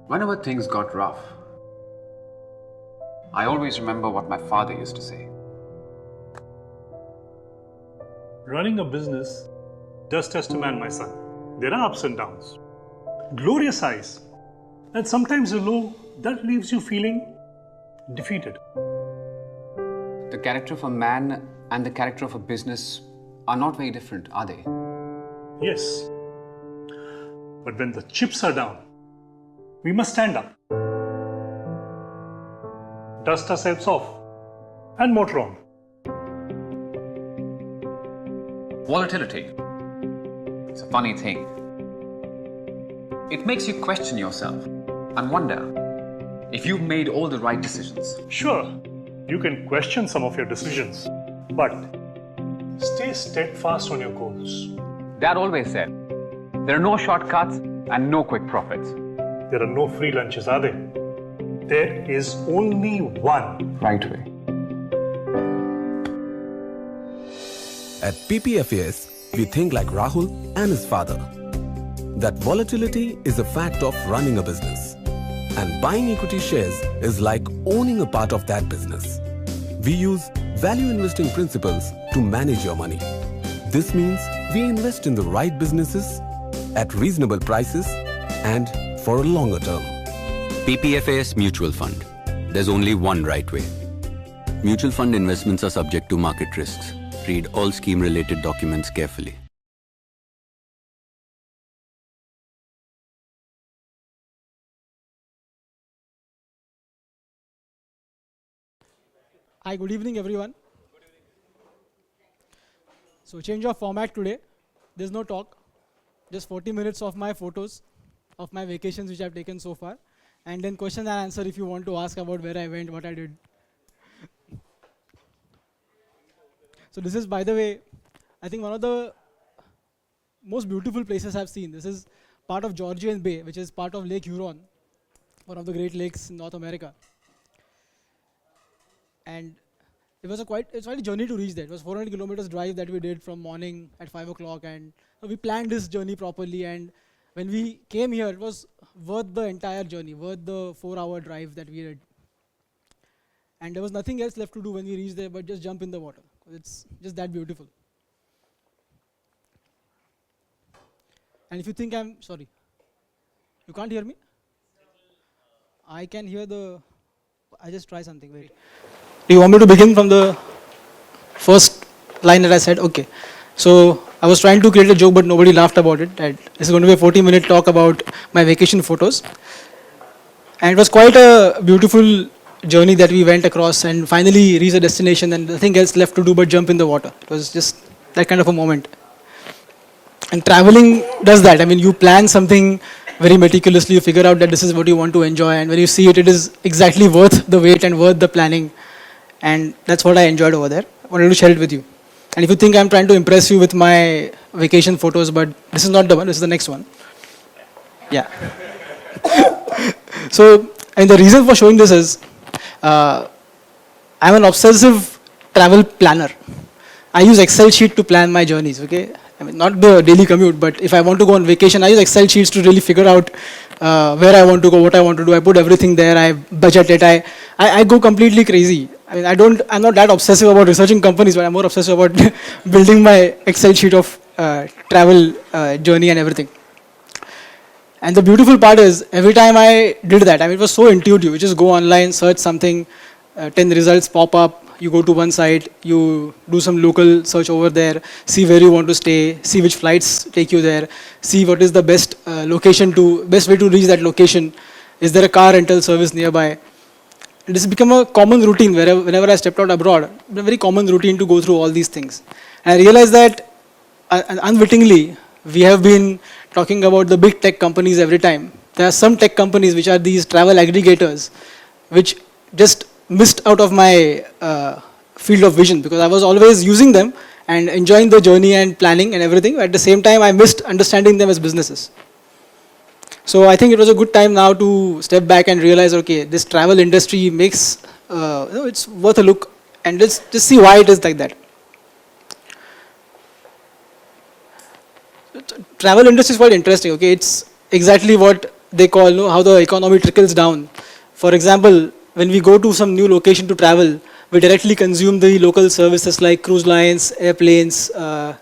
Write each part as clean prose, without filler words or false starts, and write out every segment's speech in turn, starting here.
Whenever things got rough, I always remember what my father used to say. Running a business does test a man, my son. There are ups and downs, glorious highs, and sometimes a low that leaves you feeling defeated. The character of a man and the character of a business are not very different, are they? Yes, but when the chips are down, we must stand up, dust ourselves off, and motor on. Volatility. It's a funny thing. It makes you question yourself and wonder if you've made all the right decisions. Sure, you can question some of your decisions, but stay steadfast on your goals. Dad always said, there are no shortcuts and no quick profits. There are no free lunches, are there? There is only one Right way. At PPFAS, we think like Rahul and his father. That volatility is a fact of running a business. And buying equity shares is like owning a part of that business. We use value investing principles to manage your money. This means we invest in the right businesses at reasonable prices and for a longer term. PPFAS Mutual Fund. There's only one right way. Mutual fund investments are subject to market risks. Read all scheme-related documents carefully. Hi, good evening everyone. So change of format today. There's no talk. Just 40 minutes of my photos of my vacations which I've taken so far. And then question and answer if you want to ask about where I went, what I did. So this is, by the way, I think one of the most beautiful places I've seen. This is part of Georgian Bay, which is part of Lake Huron, one of the Great Lakes in North America. And it was quite a journey to reach there. It was 400 kilometers drive that we did from morning at 5 o'clock, and we planned this journey properly. And when we came here, it was worth the entire journey, worth the 4-hour drive that we did. And there was nothing else left to do when we reached there but just jump in the water. It's just that beautiful. And if you think I'm sorry, you can't hear me? I can hear I just try something. Wait. Do you want me to begin from the first line that I said? Okay. So I was trying to create a joke, but nobody laughed about it. It's going to be a 40-minute talk about my vacation photos. And it was quite a beautiful journey that we went across and finally reached a destination and nothing else left to do but jump in the water. It was just that kind of a moment. And traveling does that. I mean, you plan something very meticulously, you figure out that this is what you want to enjoy, and when you see it, it is exactly worth the wait and worth the planning. And that's what I enjoyed over there. I wanted to share it with you. And if you think I'm trying to impress you with my vacation photos, but this is not the one, this is the next one. Yeah. So, and the reason for showing this is, I'm an obsessive travel planner. I use Excel sheet to plan my journeys, okay? I mean, not the daily commute, but if I want to go on vacation, I use Excel sheets to really figure out where I want to go, what I want to do. I put everything there, I budget it, I go completely crazy. I mean, I'm not that obsessive about researching companies, but I'm more obsessive about building my Excel sheet of travel journey and everything. And the beautiful part is, every time I did that, I mean, it was so intuitive. You just go online, search something, 10 results pop up, you go to one site, you do some local search over there, see where you want to stay, see which flights take you there, see what is the best best way to reach that location. Is there a car rental service nearby? And this has become a common routine whenever I stepped out abroad, a very common routine to go through all these things. And I realized that unwittingly, we have been talking about the big tech companies every time. There are some tech companies which are these travel aggregators, which just missed out of my field of vision, because I was always using them and enjoying the journey and planning and everything. At the same time, I missed understanding them as businesses. So I think it was a good time now to step back and realize, okay, this travel industry makes, it's worth a look, and let's just see why it is like that. Travel industry is quite interesting, okay? It's exactly what they call, how the economy trickles down. For example, when we go to some new location to travel, we directly consume the local services like cruise lines, airplanes,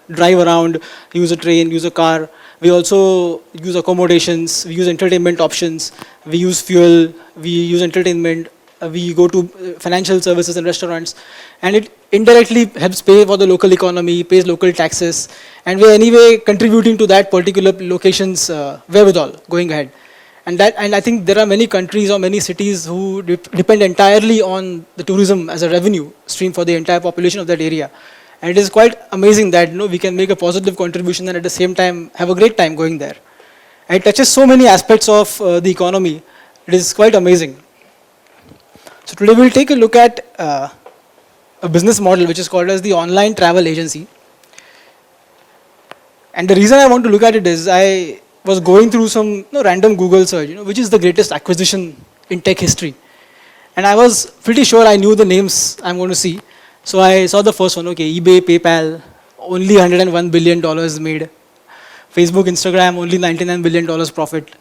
drive around, use a train, use a car. We also use accommodations, we use entertainment options, we use fuel, we use entertainment, we go to financial services and restaurants, and it indirectly helps pay for the local economy, pays local taxes, and we're anyway contributing to that particular location's wherewithal going ahead. And I think there are many countries or many cities who depend entirely on the tourism as a revenue stream for the entire population of that area. And it is quite amazing that we can make a positive contribution and at the same time have a great time going there. And it touches so many aspects of the economy. It is quite amazing. So today we'll take a look at a business model which is called as the online travel agency. And the reason I want to look at it is I was going through some random Google search, which is the greatest acquisition in tech history. And I was pretty sure I knew the names I'm going to see. So I saw the first one, eBay, PayPal, only $101 billion made. Facebook, Instagram, only $99 billion profit.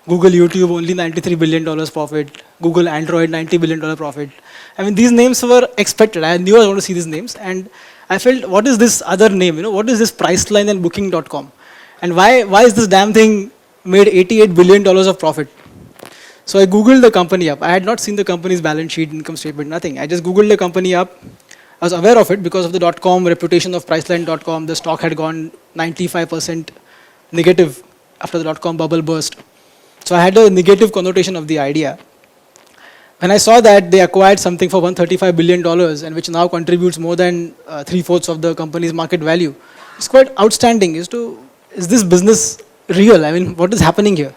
Google, YouTube, only $93 billion profit. Google, Android, $90 billion profit. I mean, these names were expected. I knew I was going to see these names. And I felt, what is this other name? What is this Priceline and Booking.com? And why is this damn thing made $88 billion of profit? So I Googled the company up. I had not seen the company's balance sheet, income statement, nothing. I just Googled the company up. I was aware of it because of the .com reputation of Priceline.com. The stock had gone 95% negative after the .com bubble burst. So I had a negative connotation of the idea. When I saw that they acquired something for $135 billion and which now contributes more than 3/4 of the company's market value, it's quite outstanding. Is this business real? I mean, what is happening here?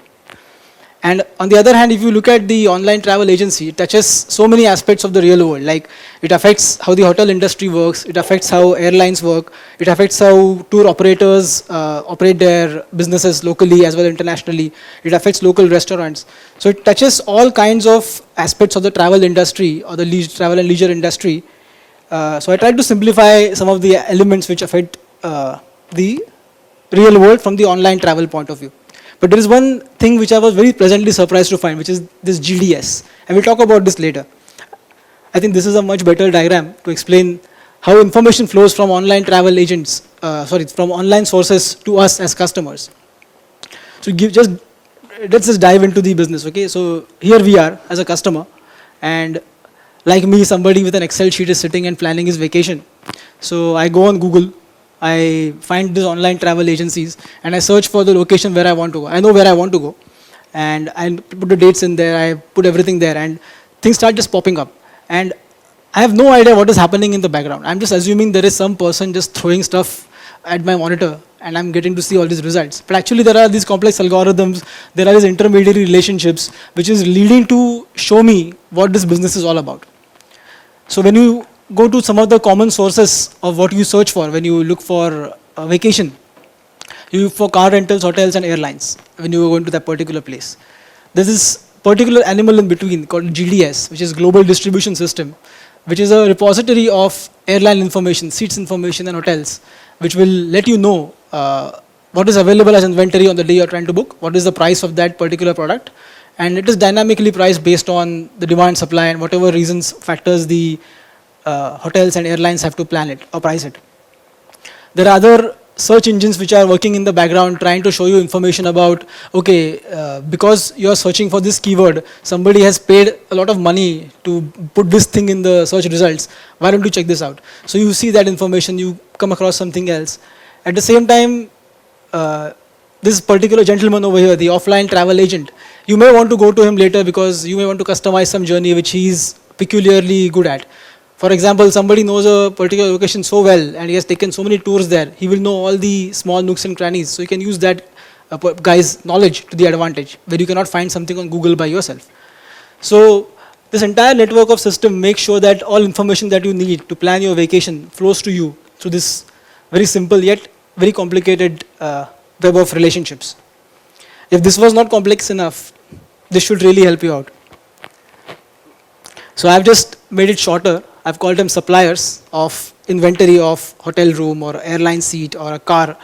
And on the other hand, if you look at the online travel agency, it touches so many aspects of the real world. Like, it affects how the hotel industry works, it affects how airlines work, it affects how tour operators operate their businesses locally as well as internationally, it affects local restaurants. So it touches all kinds of aspects of the travel industry or the travel and leisure industry. So I tried to simplify some of the elements which affect the real world from the online travel point of view. But there is one thing which I was very pleasantly surprised to find, which is this GDS. And we'll talk about this later. I think this is a much better diagram to explain how information flows from online travel agents, from online sources to us as customers. So let's just dive into the business, okay? So here we are as a customer, and like me, somebody with an Excel sheet is sitting and planning his vacation. So I go on Google, I find these online travel agencies and I search for the location where I want to go. I know where I want to go and I put the dates in there, I put everything there and things start just popping up. And I have no idea what is happening in the background. I'm just assuming there is some person just throwing stuff at my monitor and I'm getting to see all these results. But actually there are these complex algorithms, there are these intermediary relationships which is leading to show me what this business is all about. So when you go to some of the common sources of what you search for when you look for a vacation. You look for car rentals, hotels and airlines when you go into that particular place. There's this particular animal in between called GDS, which is Global Distribution System, which is a repository of airline information, seats information and hotels, which will let you know what is available as inventory on the day you're trying to book, what is the price of that particular product, and it is dynamically priced based on the demand, supply and whatever reasons, factors the hotels and airlines have to plan it or price it. There are other search engines which are working in the background trying to show you information about, because you're searching for this keyword, somebody has paid a lot of money to put this thing in the search results. Why don't you check this out? So you see that information, you come across something else. At the same time, this particular gentleman over here, the offline travel agent, you may want to go to him later because you may want to customize some journey which he's peculiarly good at. For example, somebody knows a particular location so well and he has taken so many tours there, he will know all the small nooks and crannies. So you can use that guy's knowledge to the advantage where you cannot find something on Google by yourself. So this entire network of system makes sure that all information that you need to plan your vacation flows to you through this very simple yet very complicated web of relationships. If this was not complex enough, this should really help you out. So I've just made it shorter. I've called them suppliers of inventory of hotel room or airline seat or a car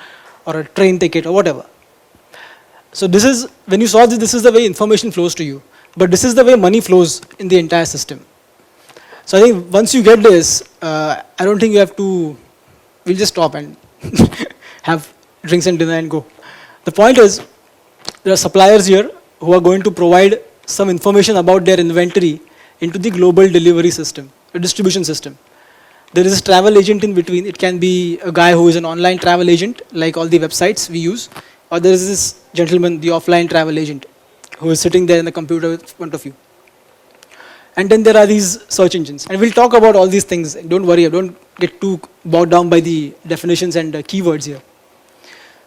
or a train ticket or whatever. So this is, when you saw this, this is the way information flows to you. But this is the way money flows in the entire system. So I think once you get this, I don't think you have to, we'll just stop and have drinks and dinner and go. The point is, there are suppliers here who are going to provide some information about their inventory into the global delivery system, a distribution system. There is a travel agent in between. It can be a guy who is an online travel agent, like all the websites we use, or there is this gentleman, the offline travel agent, who is sitting there in the computer in front of you. And then there are these search engines. And we'll talk about all these things. Don't worry, don't get too bogged down by the definitions and keywords here.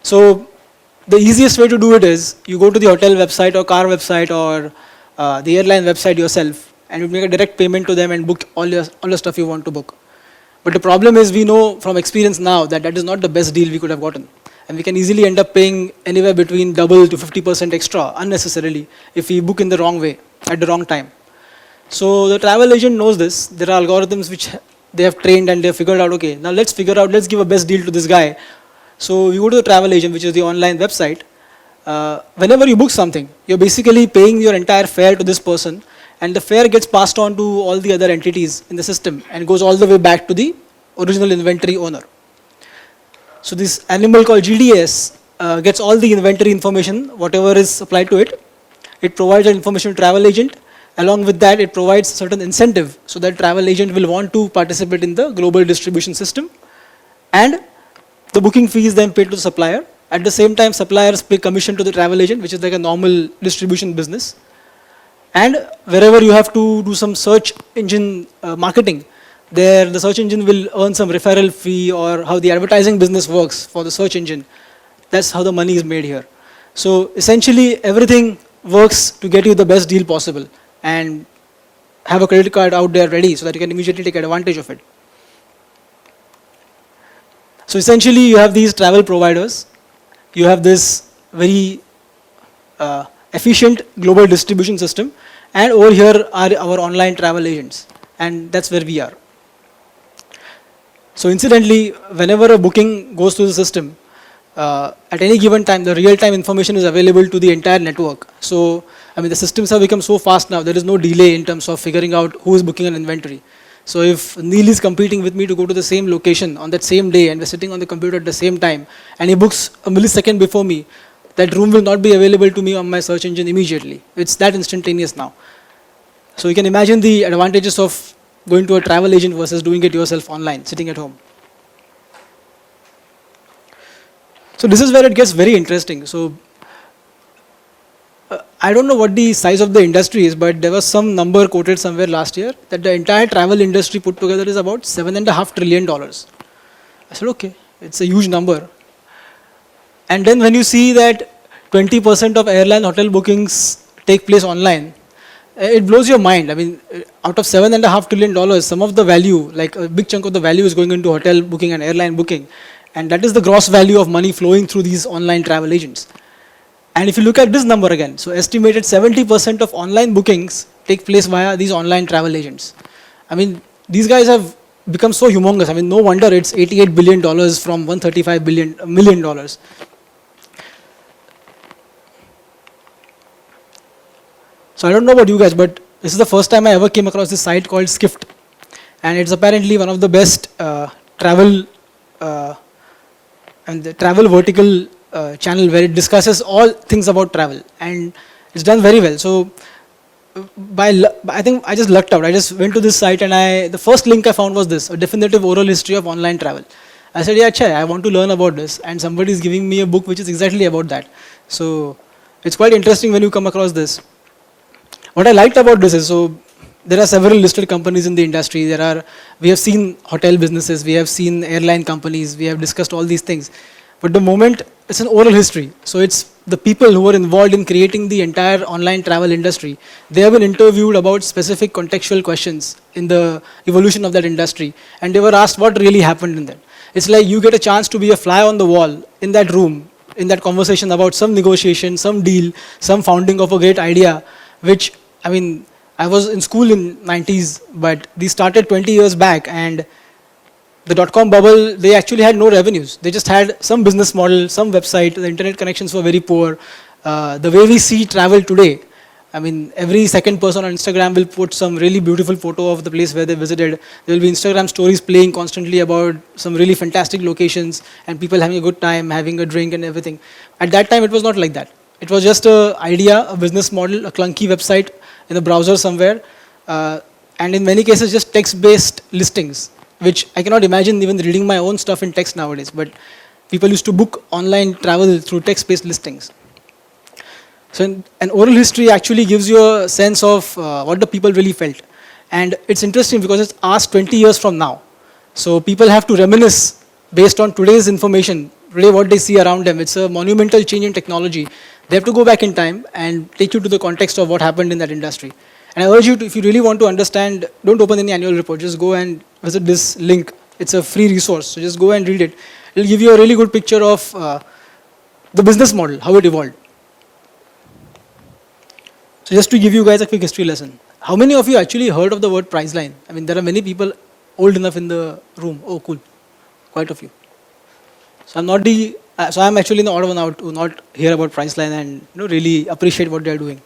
So the easiest way to do it is, you go to the hotel website or car website or the airline website yourself, and you make a direct payment to them and book all the stuff you want to book. But the problem is, we know from experience now that that is not the best deal we could have gotten. And we can easily end up paying anywhere between double to 50% extra unnecessarily if we book in the wrong way, at the wrong time. So the travel agent knows this. There are algorithms which they have trained and they have figured out, okay, now let's give a best deal to this guy. So you go to the travel agent, which is the online website. Whenever you book something, you're basically paying your entire fare to this person, and the fare gets passed on to all the other entities in the system and goes all the way back to the original inventory owner. So this animal called GDS gets all the inventory information, whatever is supplied to it. It provides that information to travel agent. Along with that, it provides certain incentive so that travel agent will want to participate in the global distribution system. And the booking fee is then paid to the supplier. At the same time, suppliers pay commission to the travel agent, which is like a normal distribution business. And wherever you have to do some search engine marketing, there the search engine will earn some referral fee, or how the advertising business works for the search engine. That's how the money is made here. So essentially, everything works to get you the best deal possible and have a credit card out there ready so that you can immediately take advantage of it. So essentially, you have these travel providers. You have this very efficient global distribution system, and over here are our online travel agents, and that's where we are. So incidentally, whenever a booking goes through the system, at any given time, the real-time information is available to the entire network. So, I mean, the systems have become so fast now, there is no delay in terms of figuring out who is booking an inventory. So if Neil is competing with me to go to the same location on that same day, and we're sitting on the computer at the same time, and he books a millisecond before me, that room will not be available to me on my search engine immediately. It's that instantaneous now. So you can imagine the advantages of going to a travel agent versus doing it yourself online, sitting at home. So this is where it gets very interesting. So I don't know what the size of the industry is, but there was some number quoted somewhere last year that the entire travel industry put together is about $7.5 trillion. I said, okay, it's a huge number. And then when you see that 20% of airline hotel bookings take place online, it blows your mind. I mean, out of $7.5 trillion, some of the value, like a big chunk of the value is going into hotel booking and airline booking. And that is the gross value of money flowing through these online travel agents. And if you look at this number again, so estimated 70% of online bookings take place via these online travel agents. I mean, these guys have become so humongous. I mean, no wonder it's $88 billion from $135 million. So I don't know about you guys, but this is the first time I ever came across this site called Skift. And it's apparently one of the best travel vertical channel where it discusses all things about travel. And it's done very well. So I think I just lucked out. I just went to this site, and the first link I found was this, a definitive oral history of online travel. I said, yeah, I want to learn about this. And somebody is giving me a book which is exactly about that. So it's quite interesting when you come across this. What I liked about this is, so there are several listed companies in the industry. We have seen hotel businesses, we have seen airline companies, we have discussed all these things. But the moment, it's an oral history. So it's the people who are involved in creating the entire online travel industry. They have been interviewed about specific contextual questions in the evolution of that industry. And they were asked what really happened in that. It's like you get a chance to be a fly on the wall in that room, in that conversation about some negotiation, some deal, some founding of a great idea, which, I mean, I was in school in 90s, but these started 20 years back, and the dot-com bubble, they actually had no revenues. They just had some business model, some website, the internet connections were very poor, the way we see travel today, I mean, every second person on Instagram will put some really beautiful photo of the place where they visited. There will be Instagram stories playing constantly about some really fantastic locations and people having a good time, having a drink and everything. At that time, it was not like that. It was just an idea, a business model, a clunky website in the browser somewhere, and in many cases, just text-based listings, which I cannot imagine even reading my own stuff in text nowadays. But people used to book online travel through text-based listings. So an oral history actually gives you a sense of what the people really felt. And it's interesting because it's asked 20 years from now. So people have to reminisce based on today's information, today what they see around them. It's a monumental change in technology. They have to go back in time and take you to the context of what happened in that industry. And I urge you to, if you really want to understand, don't open any annual report, just go and visit this link. It's a free resource, so just go and read it. It'll give you a really good picture of the business model, how it evolved. So just to give you guys a quick history lesson. How many of you actually heard of the word Priceline? I mean, there are many people old enough in the room. Oh, cool. Quite a few. So I'm actually the odd one out to not hear about Priceline and really appreciate what they're doing.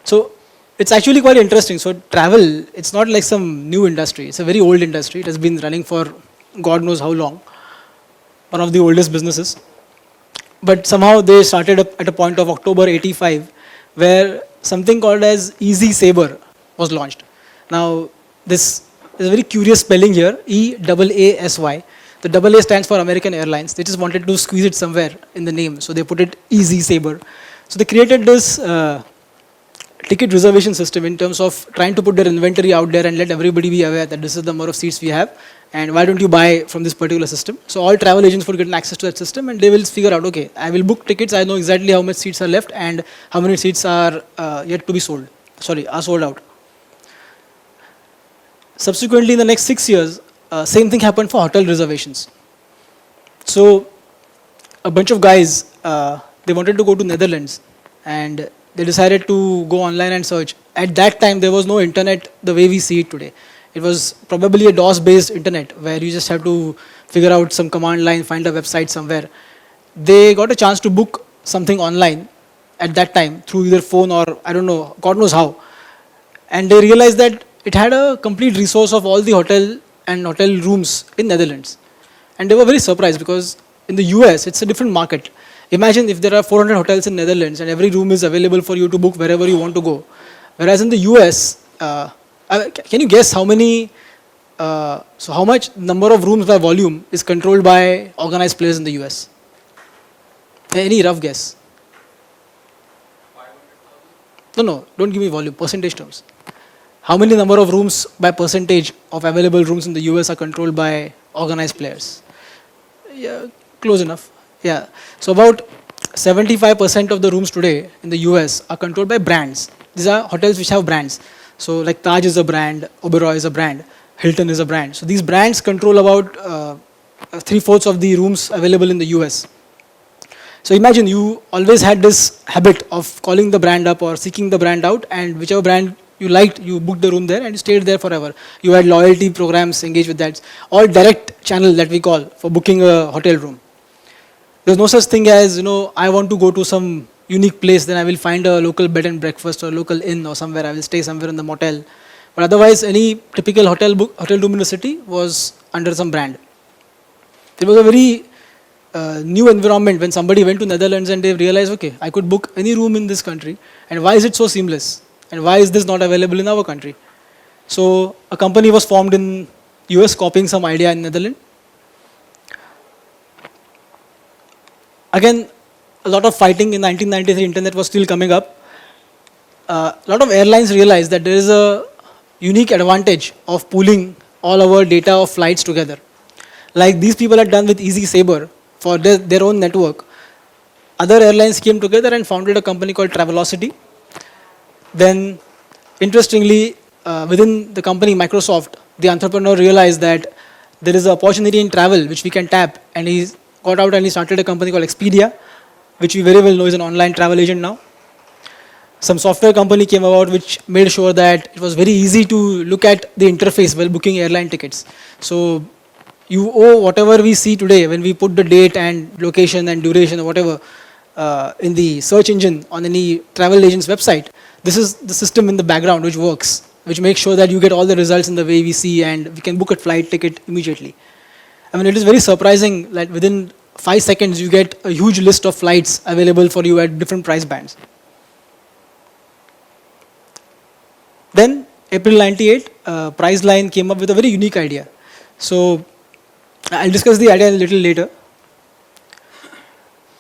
So it's actually quite interesting. So travel, it's not like some new industry. It's a very old industry. It has been running for God knows how long. One of the oldest businesses. But somehow they started up at a point of October 85, where something called as Easy Sabre was launched. Now, this is a very curious spelling here, EAASY. The AA stands for American Airlines. They just wanted to squeeze it somewhere in the name, so they put it Easy Sabre. So they created this ticket reservation system in terms of trying to put their inventory out there and let everybody be aware that this is the number of seats we have, and why don't you buy from this particular system. So all travel agents would get access to that system, and they will figure out, okay, I will book tickets, I know exactly how much seats are left and how many seats are yet to be sold, are sold out. Subsequently, in the next 6 years, same thing happened for hotel reservations. So a bunch of guys, they wanted to go to Netherlands, and they decided to go online and search. At that time, there was no internet the way we see it today. It was probably a DOS-based internet where you just have to figure out some command line, find a website somewhere. They got a chance to book something online at that time through either phone or, I don't know, God knows how. And they realized that it had a complete resource of all the hotel and hotel rooms in Netherlands. And they were very surprised because in the US, it's a different market. Imagine if there are 400 hotels in Netherlands and every room is available for you to book wherever you want to go. Whereas in the US, can you guess how many, how much number of rooms by volume is controlled by organized players in the US? Any rough guess? No, don't give me volume, percentage terms. How many number of rooms by percentage of available rooms in the US are controlled by organized players? Yeah, close enough. Yeah, so about 75% of the rooms today in the US are controlled by brands. These are hotels which have brands. So like Taj is a brand, Oberoi is a brand, Hilton is a brand. So these brands control about 3/4 of the rooms available in the US. So imagine you always had this habit of calling the brand up or seeking the brand out, and whichever brand you liked, you booked the room there and you stayed there forever. You had loyalty programs engaged with that. All direct channel that we call for booking a hotel room. There's no such thing as, I want to go to some unique place, then I will find a local bed and breakfast or local inn or somewhere. I will stay somewhere in the motel. But otherwise, any typical hotel room in the city was under some brand. It was a very new environment when somebody went to Netherlands and they realized, okay, I could book any room in this country, and why is it so seamless? And why is this not available in our country? So a company was formed in US copying some idea in Netherlands. Again, a lot of fighting in 1993, internet was still coming up. A lot of airlines realized that there is a unique advantage of pooling all our data of flights together. Like these people had done with Easy Sabre for their own network. Other airlines came together and founded a company called Travelocity. Then, interestingly, within the company Microsoft, the entrepreneur realized that there is an opportunity in travel which we can tap, and he got out and he started a company called Expedia, which we very well know is an online travel agent now. Some software company came about which made sure that it was very easy to look at the interface while booking airline tickets. So you owe whatever we see today when we put the date and location and duration or whatever, in the search engine on any travel agent's website, this is the system in the background which works, which makes sure that you get all the results in the way we see and we can book a flight ticket immediately. I mean, it is very surprising that within 5 seconds you get a huge list of flights available for you at different price bands. Then, April 98, Priceline came up with a very unique idea. So, I'll discuss the idea a little later.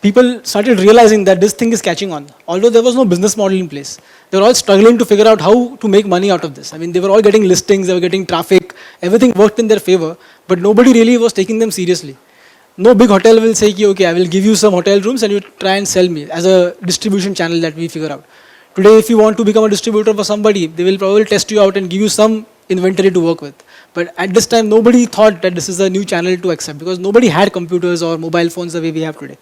People started realizing that this thing is catching on. Although there was no business model in place, they were all struggling to figure out how to make money out of this. I mean, they were all getting listings, they were getting traffic, everything worked in their favor, but nobody really was taking them seriously. No big hotel will say, okay, I will give you some hotel rooms and you try and sell me as a distribution channel that we figure out. Today, if you want to become a distributor for somebody, they will probably test you out and give you some inventory to work with. But at this time, nobody thought that this is a new channel to accept because nobody had computers or mobile phones the way we have today.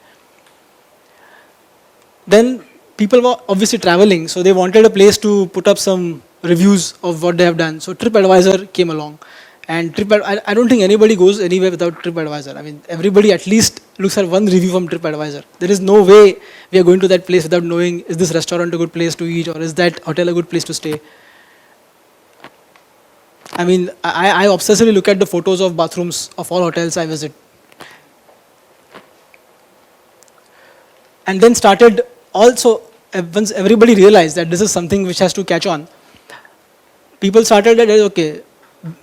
Then people were obviously traveling, so they wanted a place to put up some reviews of what they have done. So TripAdvisor came along. And I don't think anybody goes anywhere without TripAdvisor. I mean, everybody at least looks at one review from TripAdvisor. There is no way we are going to that place without knowing, is this restaurant a good place to eat or is that hotel a good place to stay? I mean, I obsessively look at the photos of bathrooms of all hotels I visit. And then started also, once everybody realized that this is something which has to catch on, people started that, okay,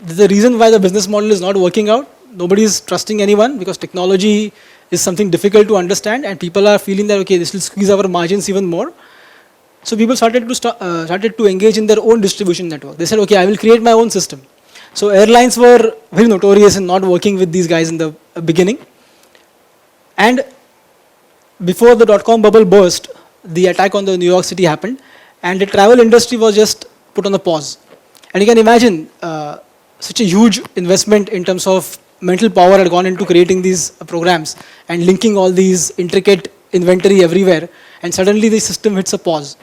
the reason why the business model is not working out, nobody is trusting anyone because technology is something difficult to understand and people are feeling that, okay, this will squeeze our margins even more. So people started to engage in their own distribution network. They said, okay, I will create my own system. So airlines were very notorious in not working with these guys in the beginning. And before the dot-com bubble burst, the attack on the New York City happened and the travel industry was just put on a pause. And you can imagine such a huge investment in terms of mental power had gone into creating these programs and linking all these intricate inventory everywhere, and suddenly the system hits a pause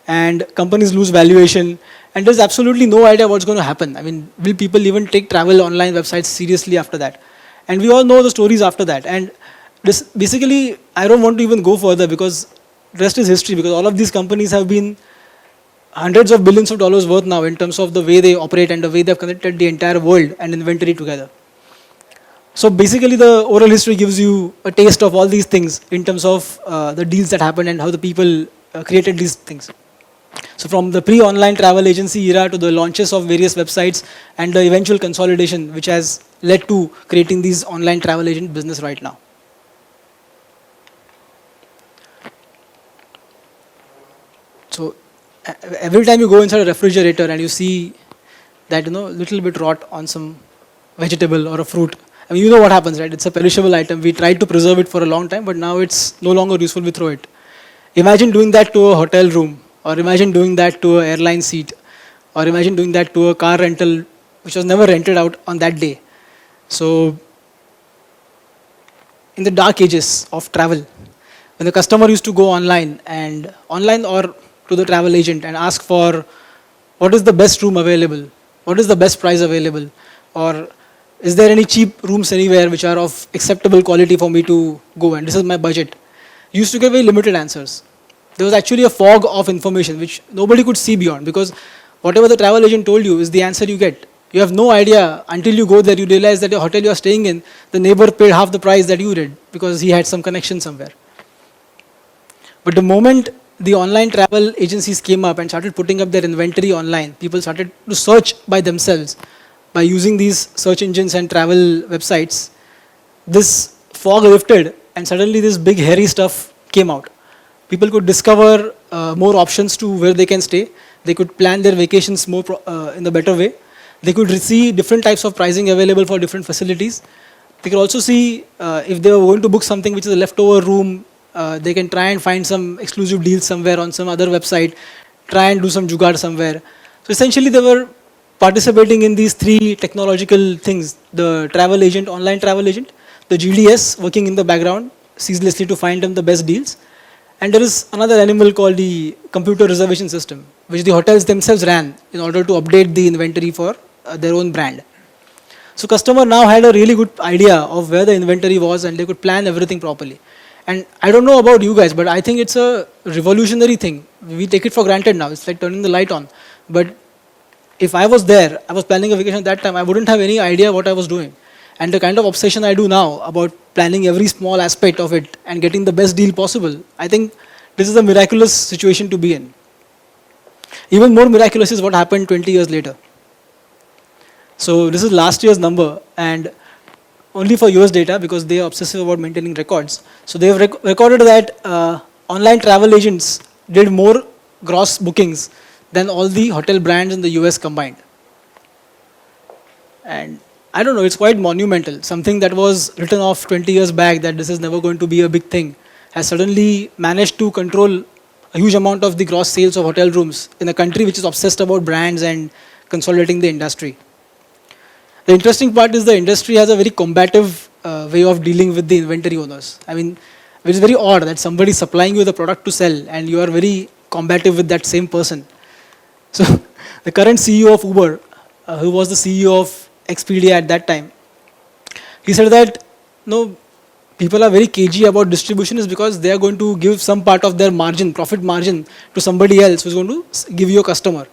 and companies lose valuation and there's absolutely no idea what's going to happen. I mean, will people even take travel online websites seriously after that? And we all know the stories after that. And this basically, I don't want to even go further because the rest is history, because all of these companies have been hundreds of billions of dollars worth now in terms of the way they operate and the way they've connected the entire world and inventory together. So basically the oral history gives you a taste of all these things in terms of the deals that happened and how the people created these things. So from the pre-online travel agency era to the launches of various websites and the eventual consolidation which has led to creating these online travel agent business right now. So every time you go inside a refrigerator and you see that, little bit rot on some vegetable or a fruit, I mean, you know what happens, right? It's a perishable item. We tried to preserve it for a long time, but now it's no longer useful, we throw it. Imagine doing that to a hotel room, or imagine doing that to an airline seat, or imagine doing that to a car rental which was never rented out on that day. So, in the dark ages of travel, when the customer used to go online or to the travel agent and ask for what is the best room available, what is the best price available, or is there any cheap rooms anywhere which are of acceptable quality for me to go and this is my budget, you used to get very limited answers. There was actually a fog of information which nobody could see beyond, because whatever the travel agent told you is the answer you get. You have no idea until you go there, you realize that the hotel you are staying in, the neighbor paid half the price that you did because he had some connection somewhere. But the moment the online travel agencies came up and started putting up their inventory online, people started to search by themselves by using these search engines and travel websites. This fog lifted and suddenly this big hairy stuff came out. People could discover more options to where they can stay. They could plan their vacations more in a better way. They could see different types of pricing available for different facilities. They could also see if they were going to book something which is a leftover room, they can try and find some exclusive deals somewhere on some other website, try and do some jugaad somewhere. So essentially they were participating in these three technological things: the travel agent, online travel agent, the GDS working in the background ceaselessly to find them the best deals, and there is another animal called the computer reservation system, which the hotels themselves ran in order to update the inventory for their own brand. So customer now had a really good idea of where the inventory was and they could plan everything properly. And I don't know about you guys, but I think it's a revolutionary thing. We take it for granted now. It's like turning the light on. But if I was there, I was planning a vacation at that time, I wouldn't have any idea what I was doing. And the kind of obsession I do now about planning every small aspect of it and getting the best deal possible, I think this is a miraculous situation to be in. Even more miraculous is what happened 20 years later. So this is last year's number, and only for US data because they are obsessive about maintaining records. So they have recorded that online travel agents did more gross bookings than all the hotel brands in the US combined. And I don't know, it's quite monumental. Something that was written off 20 years back that this is never going to be a big thing has suddenly managed to control a huge amount of the gross sales of hotel rooms in a country which is obsessed about brands and consolidating the industry. The interesting part is the industry has a very combative way of dealing with the inventory owners. I mean, it is very odd that somebody is supplying you the product to sell and you are very combative with that same person. So the current CEO of Uber, who was the CEO of Expedia at that time, he said that no, people are very cagey about distribution is because they are going to give some part of their margin, profit margin, to somebody else who is going to give you a customer.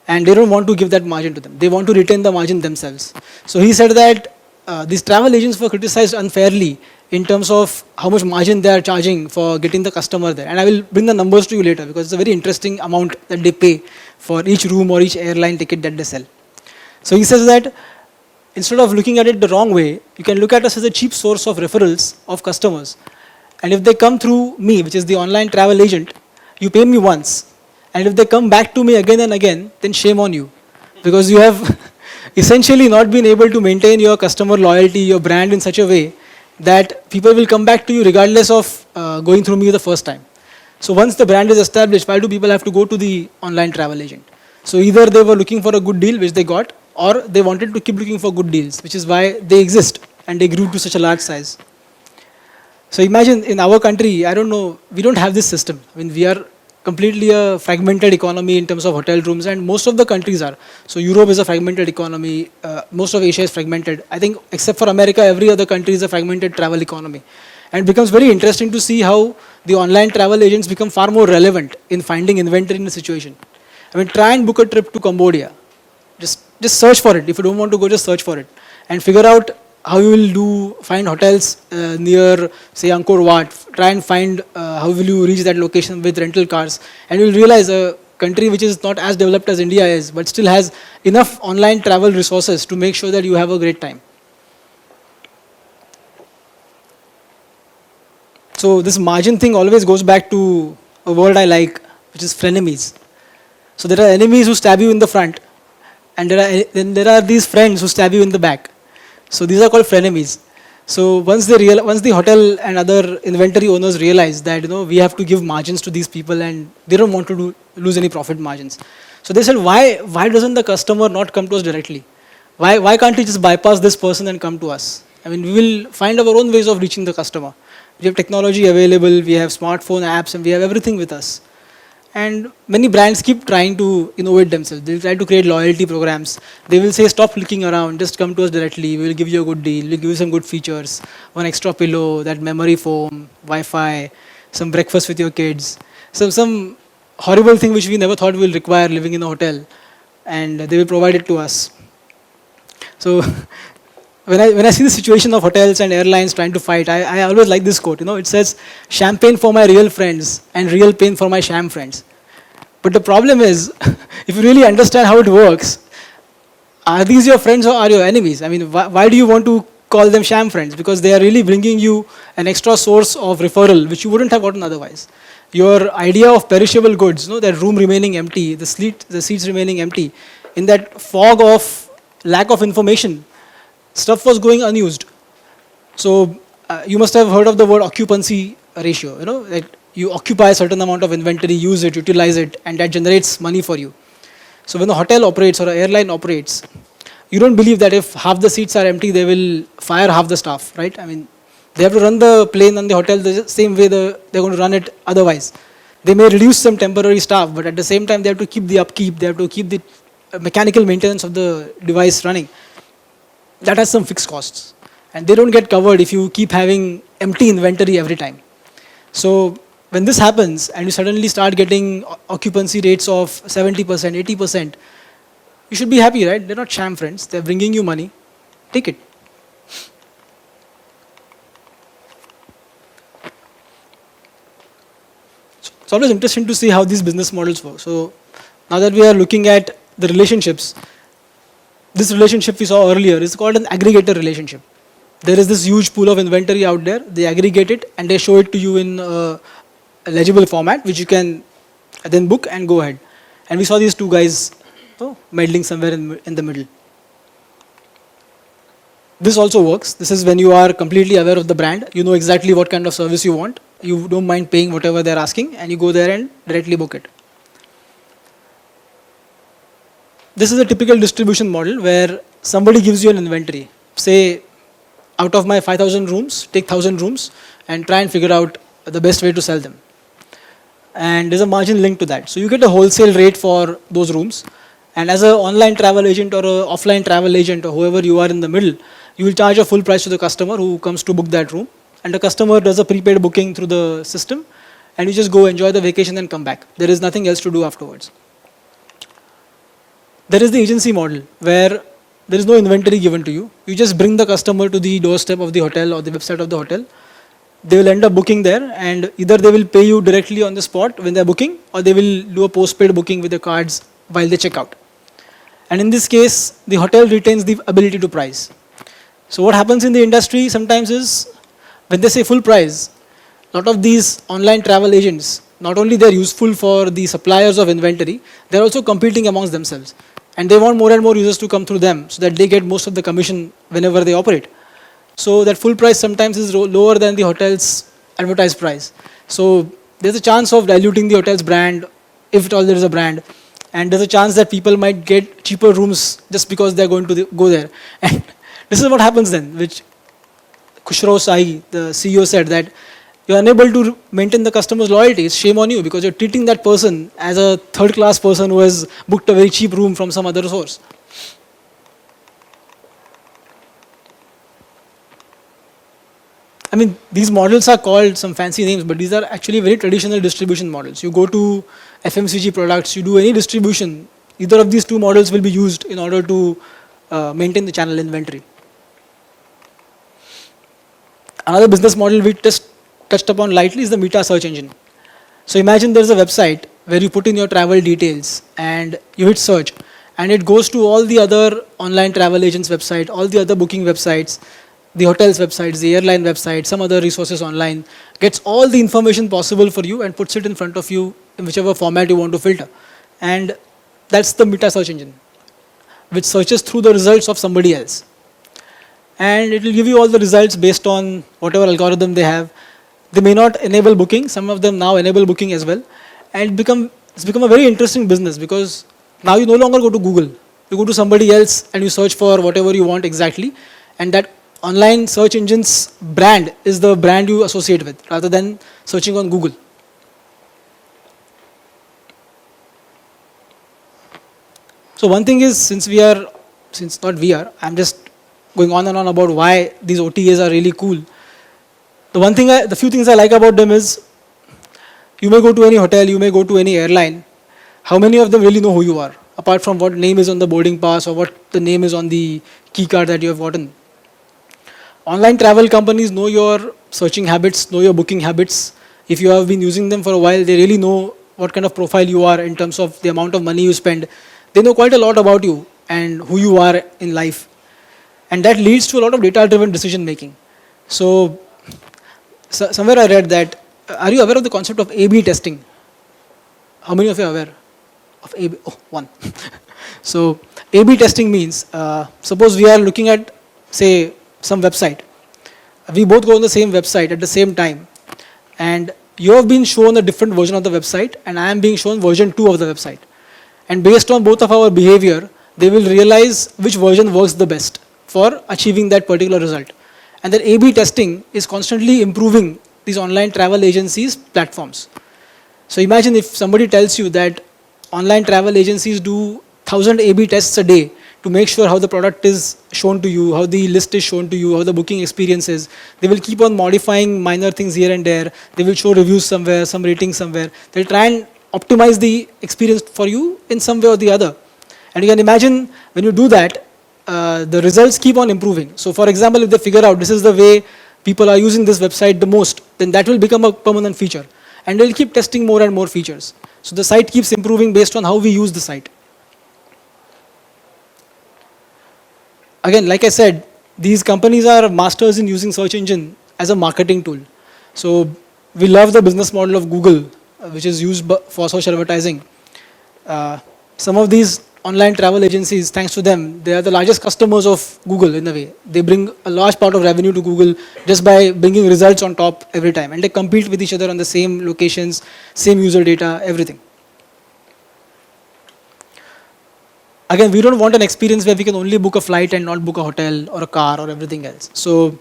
And they don't want to give that margin to them. They want to retain the margin themselves. So he said that these travel agents were criticized unfairly in terms of how much margin they are charging for getting the customer there. And I will bring the numbers to you later because it's a very interesting amount that they pay for each room or each airline ticket that they sell. So he says that instead of looking at it the wrong way, you can look at us as a cheap source of referrals of customers. And if they come through me, which is the online travel agent, you pay me once. And if they come back to me again and again, then shame on you. Because you have essentially not been able to maintain your customer loyalty, your brand in such a way that people will come back to you regardless of going through me the first time. So once the brand is established, why do people have to go to the online travel agent? So either they were looking for a good deal, which they got, or they wanted to keep looking for good deals, which is why they exist and they grew to such a large size. So imagine in our country, I don't know, we don't have this system. I mean, we are completely a fragmented economy in terms of hotel rooms, and most of the countries are. So Europe is a fragmented economy, most of Asia is fragmented. I think except for America, every other country is a fragmented travel economy. And it becomes very interesting to see how the online travel agents become far more relevant in finding inventory in a situation. I mean, try and book a trip to Cambodia. Just search for it. If you don't want to go, just search for it. And figure out how you will find hotels near, say, Angkor Wat. Try and find how will you reach that location with rental cars. And you'll realize a country which is not as developed as India is, but still has enough online travel resources to make sure that you have a great time. So this margin thing always goes back to a word I like, which is frenemies. So there are enemies who stab you in the front, and then there are these friends who stab you in the back. So these are called frenemies. So once the hotel and other inventory owners realize that we have to give margins to these people and they don't want to lose any profit margins. So they said, why doesn't the customer not come to us directly? Why can't he just bypass this person and come to us? I mean, we will find our own ways of reaching the customer. We have technology available, we have smartphone apps, and we have everything with us. And many brands keep trying to innovate themselves. They try to create loyalty programs. They will say, stop clicking around, just come to us directly. We will give you a good deal. We'll give you some good features. One extra pillow, that memory foam, Wi-Fi, some breakfast with your kids. Some horrible thing which we never thought we will require living in a hotel. And they will provide it to us. So when I see the situation of hotels and airlines trying to fight, I always like this quote. It says, champagne for my real friends and real pain for my sham friends. But the problem is, if you really understand how it works, are these your friends or are your enemies? I mean, why do you want to call them sham friends? Because they are really bringing you an extra source of referral, which you wouldn't have gotten otherwise. Your idea of perishable goods, that room remaining empty, the seats remaining empty, in that fog of lack of information, stuff was going unused. So you must have heard of the word occupancy ratio, that you occupy a certain amount of inventory, use it, utilize it, and that generates money for you. So when a hotel operates or an airline operates, you don't believe that if half the seats are empty, they will fire half the staff, right? I mean, they have to run the plane and the hotel the same way they're going to run it otherwise. They may reduce some temporary staff, but at the same time, they have to keep the upkeep, they have to keep the mechanical maintenance of the device running. That has some fixed costs. and they don't get covered if you keep having empty inventory every time. So when this happens and you suddenly start getting occupancy rates of 70%, 80%, you should be happy, right? They're not sham friends. They're bringing you money. Take it. It's always interesting to see how these business models work. So now that we are looking at the relationships, this relationship we saw earlier is called an aggregator relationship. There is this huge pool of inventory out there. They aggregate it and they show it to you in a legible format, which you can then book and go ahead. And we saw these two guys meddling somewhere in the middle. This also works. This is when you are completely aware of the brand. You know exactly what kind of service you want. You don't mind paying whatever they're asking, and you go there and directly book it. This is a typical distribution model where somebody gives you an inventory. Say, out of my 5,000 rooms, take 1,000 rooms and try and figure out the best way to sell them. And there's a margin linked to that. So you get a wholesale rate for those rooms. And as an online travel agent or an offline travel agent or whoever you are in the middle, you will charge a full price to the customer who comes to book that room. And the customer does a prepaid booking through the system, and you just go enjoy the vacation and come back. There is nothing else to do afterwards. There is the agency model where there is no inventory given to you. You just bring the customer to the doorstep of the hotel or the website of the hotel. They will end up booking there, and either they will pay you directly on the spot when they are booking, or they will do a postpaid booking with the cards while they check out. And in this case, the hotel retains the ability to price. So what happens in the industry sometimes is, when they say full price, a lot of these online travel agents, not only they're useful for the suppliers of inventory, they're also competing amongst themselves. And they want more and more users to come through them so that they get most of the commission whenever they operate. So that full price sometimes is lower than the hotel's advertised price. So there's a chance of diluting the hotel's brand, if at all there is a brand. And there's a chance that people might get cheaper rooms just because they're going to go there. And this is what happens then, which Khusro Sahi, the CEO, said that you're unable to maintain the customer's loyalty. It's shame on you because you're treating that person as a third-class person who has booked a very cheap room from some other source. I mean, these models are called some fancy names, but these are actually very traditional distribution models. You go to FMCG products, you do any distribution, either of these two models will be used in order to maintain the channel inventory. Another business model we just touched upon lightly is the meta search engine. So imagine there's a website where you put in your travel details and you hit search, and it goes to all the other online travel agents' website, all the other booking websites, the hotel's websites, the airline website, some other resources online, gets all the information possible for you and puts it in front of you in whichever format you want to filter. And that's the meta search engine, which searches through the results of somebody else. And it will give you all the results based on whatever algorithm they have. They may not enable booking. Some of them now enable booking as well. And it's become a very interesting business because now you no longer go to Google. You go to somebody else and you search for whatever you want exactly. And that online search engine's brand is the brand you associate with rather than searching on Google. So one thing is, I'm just going on and on about why these OTAs are really cool. The few things I like about them is, you may go to any hotel, you may go to any airline. How many of them really know who you are, apart from what name is on the boarding pass or what the name is on the key card that you have gotten? Online travel companies know your searching habits, know your booking habits. If you have been using them for a while, they really know what kind of profile you are in terms of the amount of money you spend. They know quite a lot about you and who you are in life. And that leads to a lot of data-driven decision making. So somewhere I read that, are you aware of the concept of A-B testing? How many of you are aware of A-B? Oh, one. So A-B testing means, suppose we are looking at, say, some website. We both go on the same website at the same time. And you have been shown a different version of the website, and I am being shown version 2 of the website. And based on both of our behavior, they will realize which version works the best for achieving that particular result. And that A-B testing is constantly improving these online travel agencies' platforms. So imagine if somebody tells you that online travel agencies do 1,000 A-B tests a day to make sure how the product is shown to you, how the list is shown to you, how the booking experience is. They will keep on modifying minor things here and there. They will show reviews somewhere, some ratings somewhere. They'll try and optimize the experience for you in some way or the other. And you can imagine when you do that, the results keep on improving. So for example, if they figure out this is the way people are using this website the most, then that will become a permanent feature. And they'll keep testing more and more features. So the site keeps improving based on how we use the site. Again, like I said, these companies are masters in using search engine as a marketing tool. So we love the business model of Google, which is used for social advertising. Some of these online travel agencies, thanks to them, they are the largest customers of Google in a way. They bring a large part of revenue to Google just by bringing results on top every time. And they compete with each other on the same locations, same user data, everything. Again, we don't want an experience where we can only book a flight and not book a hotel or a car or everything else. So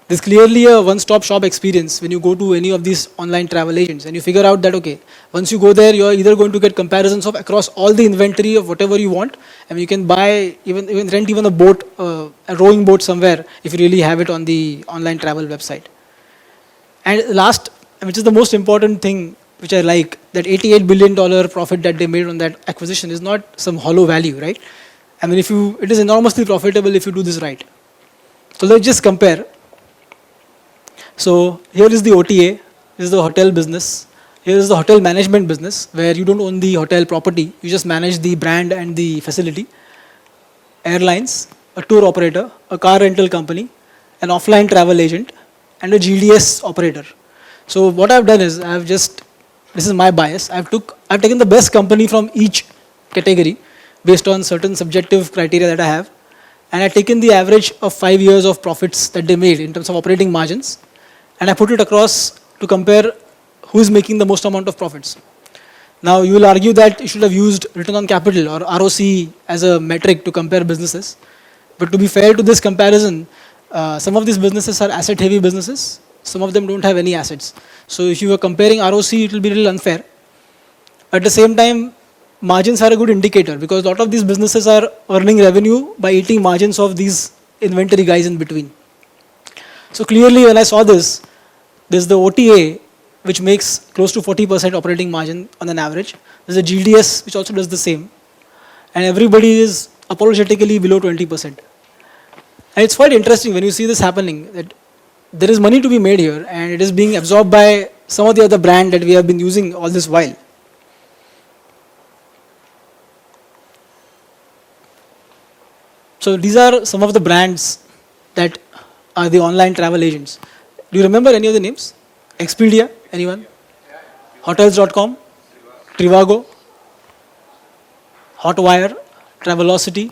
there's clearly a one-stop shop experience when you go to any of these online travel agents and you figure out that, okay, once you go there, you're either going to get comparisons of across all the inventory of whatever you want, and you can buy, even rent even a boat, a rowing boat somewhere if you really have it on the online travel website. And last, which is the most important thing, which I like, that $88 billion profit that they made on that acquisition is not some hollow value, right? I mean, it is enormously profitable if you do this right. So let's just compare. So here is the OTA, this is the hotel business. Here is the hotel management business, where you don't own the hotel property, you just manage the brand and the facility. Airlines, a tour operator, a car rental company, an offline travel agent, and a GDS operator. So what I've done is, this is my bias, I've taken the best company from each category based on certain subjective criteria that I have, and I've taken the average of 5 years of profits that they made in terms of operating margins, and I put it across to compare who is making the most amount of profits. Now you will argue that you should have used return on capital or ROC as a metric to compare businesses, but to be fair to this comparison, some of these businesses are asset heavy businesses, some of them don't have any assets. So if you are comparing ROC, it will be a little unfair. At the same time, margins are a good indicator because a lot of these businesses are earning revenue by eating margins of these inventory guys in between. So clearly when I saw this, there's the OTA, which makes close to 40% operating margin on an average. There's a GDS, which also does the same. And everybody is apologetically below 20%. And it's quite interesting when you see this happening, that there is money to be made here and it is being absorbed by some of the other brand that we have been using all this while. So these are some of the brands that are the online travel agents. Do you remember any of the names? Expedia, anyone? Hotels.com, Trivago, Hotwire, Travelocity,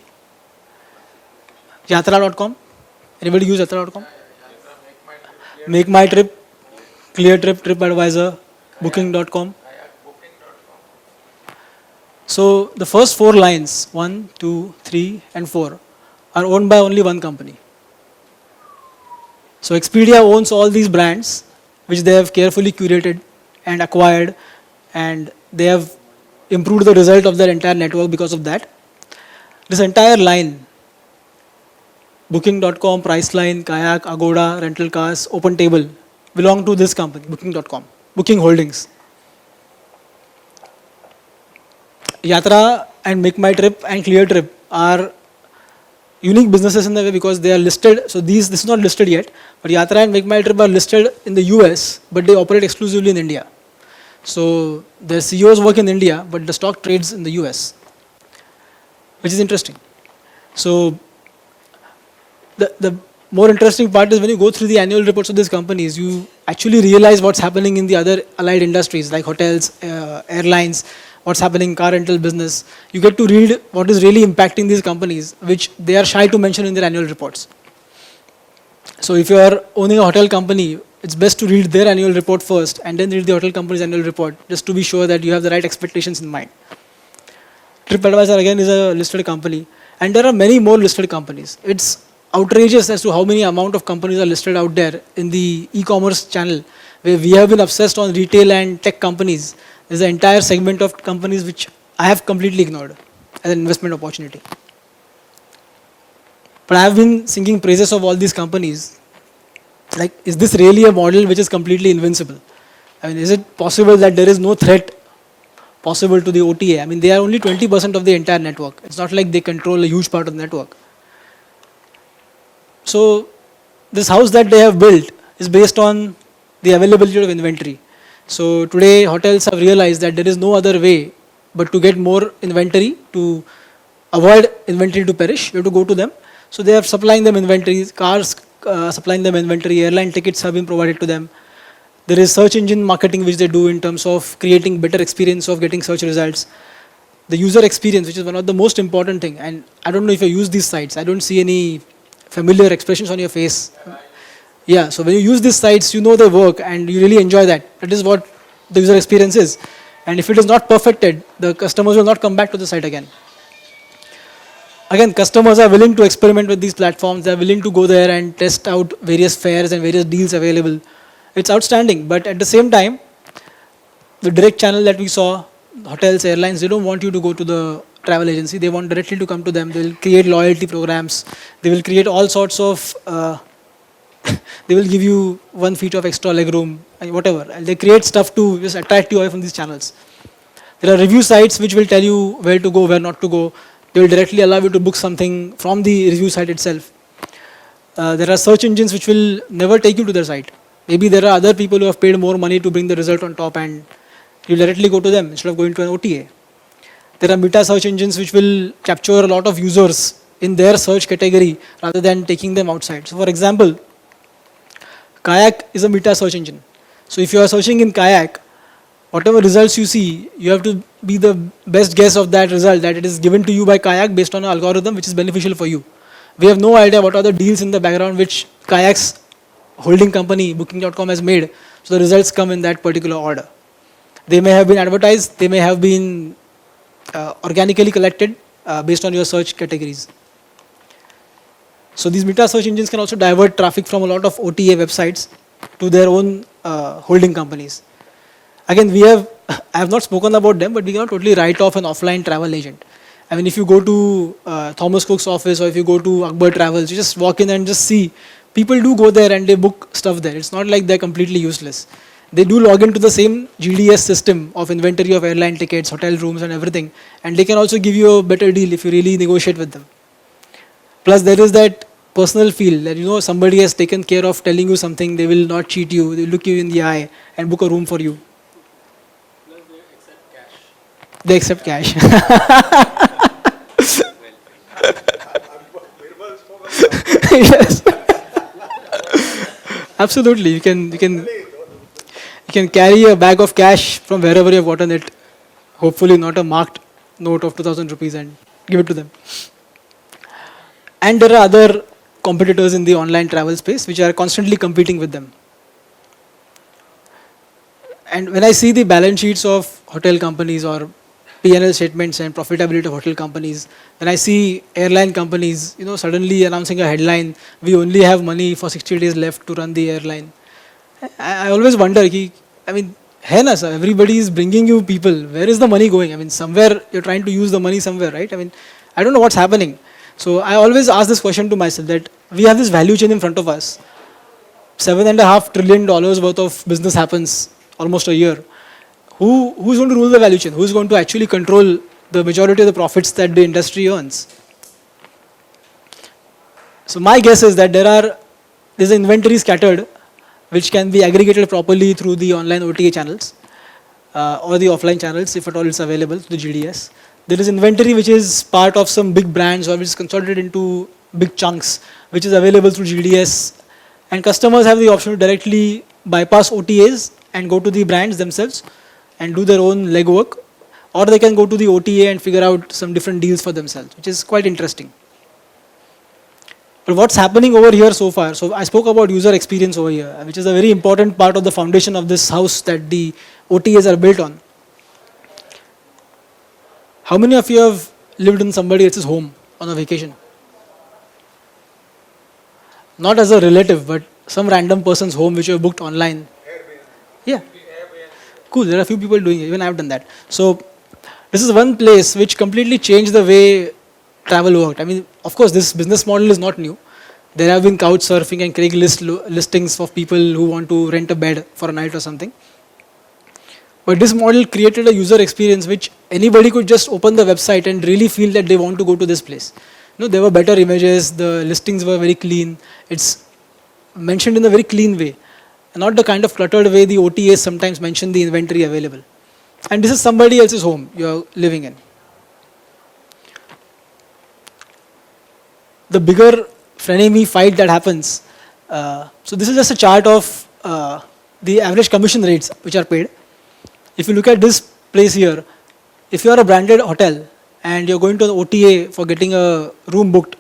Yatra.com. Anybody use Yatra.com? Make My Trip, ClearTrip, TripAdvisor, Booking.com. So the first 4 lines, 1, 2, 3, and 4, are owned by only one company. So Expedia owns all these brands, which they have carefully curated and acquired, and they have improved the result of their entire network because of that. This entire line, Booking.com, Priceline, Kayak, Agoda, Rental Cars, OpenTable, belong to this company, Booking.com, Booking Holdings. Yatra and Make My Trip and ClearTrip are unique businesses in the way because they are listed. So this is not listed yet, but Yatra and Make My Trip are listed in the US, but they operate exclusively in India. So their CEOs work in India, but the stock trades in the US, which is interesting. So the more interesting part is when you go through the annual reports of these companies, you actually realize what's happening in the other allied industries like hotels, airlines, what's happening in car rental business. You get to read what is really impacting these companies, which they are shy to mention in their annual reports. So if you are owning a hotel company, it's best to read their annual report first and then read the hotel company's annual report, just to be sure that you have the right expectations in mind. TripAdvisor again is a listed company, and there are many more listed companies. It's outrageous as to how many amount of companies are listed out there in the e-commerce channel, where we have been obsessed on retail and tech companies. There's an entire segment of companies which I have completely ignored as an investment opportunity. But I have been singing praises of all these companies. Like, is this really a model which is completely invincible? I mean, is it possible that there is no threat possible to the OTA? I mean, they are only 20% of the entire network. It's not like they control a huge part of the network. So, this house that they have built is based on the availability of inventory. So, today hotels have realized that there is no other way but to get more inventory, to avoid inventory to perish. You have to go to them. So, they are supplying them inventory, cars supplying them inventory, airline tickets have been provided to them. There is search engine marketing which they do in terms of creating better experience of getting search results. The user experience, which is one of the most important thing, and I don't know if you use these sites, I don't see any familiar expressions on your face. Yeah, so when you use these sites, you know they work and you really enjoy that. That is what the user experience is. And if it is not perfected, the customers will not come back to the site again. Again, customers are willing to experiment with these platforms. They are willing to go there and test out various fares and various deals available. It's outstanding. But at the same time, the direct channel that we saw, hotels, airlines, they don't want you to go to the travel agency. They want directly to come to them. They will create loyalty programs. They will create all sorts of, they will give you 1 feet of extra legroom and whatever. And they create stuff to just attract you away from these channels. There are review sites which will tell you where to go, where not to go. They will directly allow you to book something from the review site itself. There are search engines which will never take you to their site. Maybe there are other people who have paid more money to bring the result on top and you directly go to them instead of going to an OTA. There are meta search engines which will capture a lot of users in their search category rather than taking them outside. So for example, Kayak is a meta search engine. So if you are searching in Kayak, whatever results you see, you have to be the best guess of that result, that it is given to you by Kayak based on an algorithm which is beneficial for you. We have no idea what are the deals in the background which Kayak's holding company, Booking.com, has made. So the results come in that particular order. They may have been advertised, they may have been organically collected based on your search categories. So these meta search engines can also divert traffic from a lot of OTA websites to their own holding companies. Again, I have not spoken about them, but we cannot totally write off an offline travel agent. I mean, if you go to Thomas Cook's office or if you go to Akbar Travels, you just walk in and just see. People do go there and they book stuff there. It's not like they're completely useless. They do log into the same GDS system of inventory of airline tickets, hotel rooms and everything. And they can also give you a better deal if you really negotiate with them. Plus, there is that personal feel that, you know, somebody has taken care of telling you something. They will not cheat you. They will look you in the eye and book a room for you. Plus, they accept cash. They accept cash. Yes. Absolutely. You can carry a bag of cash from wherever you have gotten it. Hopefully not a marked note of 2,000 rupees and give it to them. And there are other competitors in the online travel space which are constantly competing with them. And when I see the balance sheets of hotel companies or P&L statements and profitability of hotel companies, when I see airline companies, you know, suddenly announcing a headline, we only have money for 60 days left to run the airline. I always wonder, I mean, hai na sir, everybody is bringing you people. Where is the money going? I mean, somewhere you're trying to use the money somewhere, right? I mean, I don't know what's happening. So I always ask this question to myself, that we have this value chain in front of us. $7.5 trillion worth of business happens almost a year. Who's going to rule the value chain? Who's going to actually control the majority of the profits that the industry earns? So my guess is that there's an inventory scattered which can be aggregated properly through the online OTA channels or the offline channels if at all it's available through the GDS. There is inventory which is part of some big brands or which is consolidated into big chunks which is available through GDS, and customers have the option to directly bypass OTAs and go to the brands themselves and do their own legwork, or they can go to the OTA and figure out some different deals for themselves, which is quite interesting. But what's happening over here so far? So I spoke about user experience over here, which is a very important part of the foundation of this house that the OTAs are built on. How many of you have lived in somebody else's home on a vacation? Not as a relative, but some random person's home which you have booked online. Yeah. Cool, there are a few people doing it, even I have done that. So this is one place which completely changed the way travel worked. I mean, of course, this business model is not new. There have been couch surfing and Craigslist listings of people who want to rent a bed for a night or something. But this model created a user experience which anybody could just open the website and really feel that they want to go to this place. There were better images, the listings were very clean. It's mentioned in a very clean way, not the kind of cluttered way the OTAs sometimes mention the inventory available. And this is somebody else's home you're living in. The bigger frenemy fight that happens. So this is just a chart of the average commission rates which are paid. If you look at this place here, if you are a branded hotel and you're going to the OTA for getting a room booked,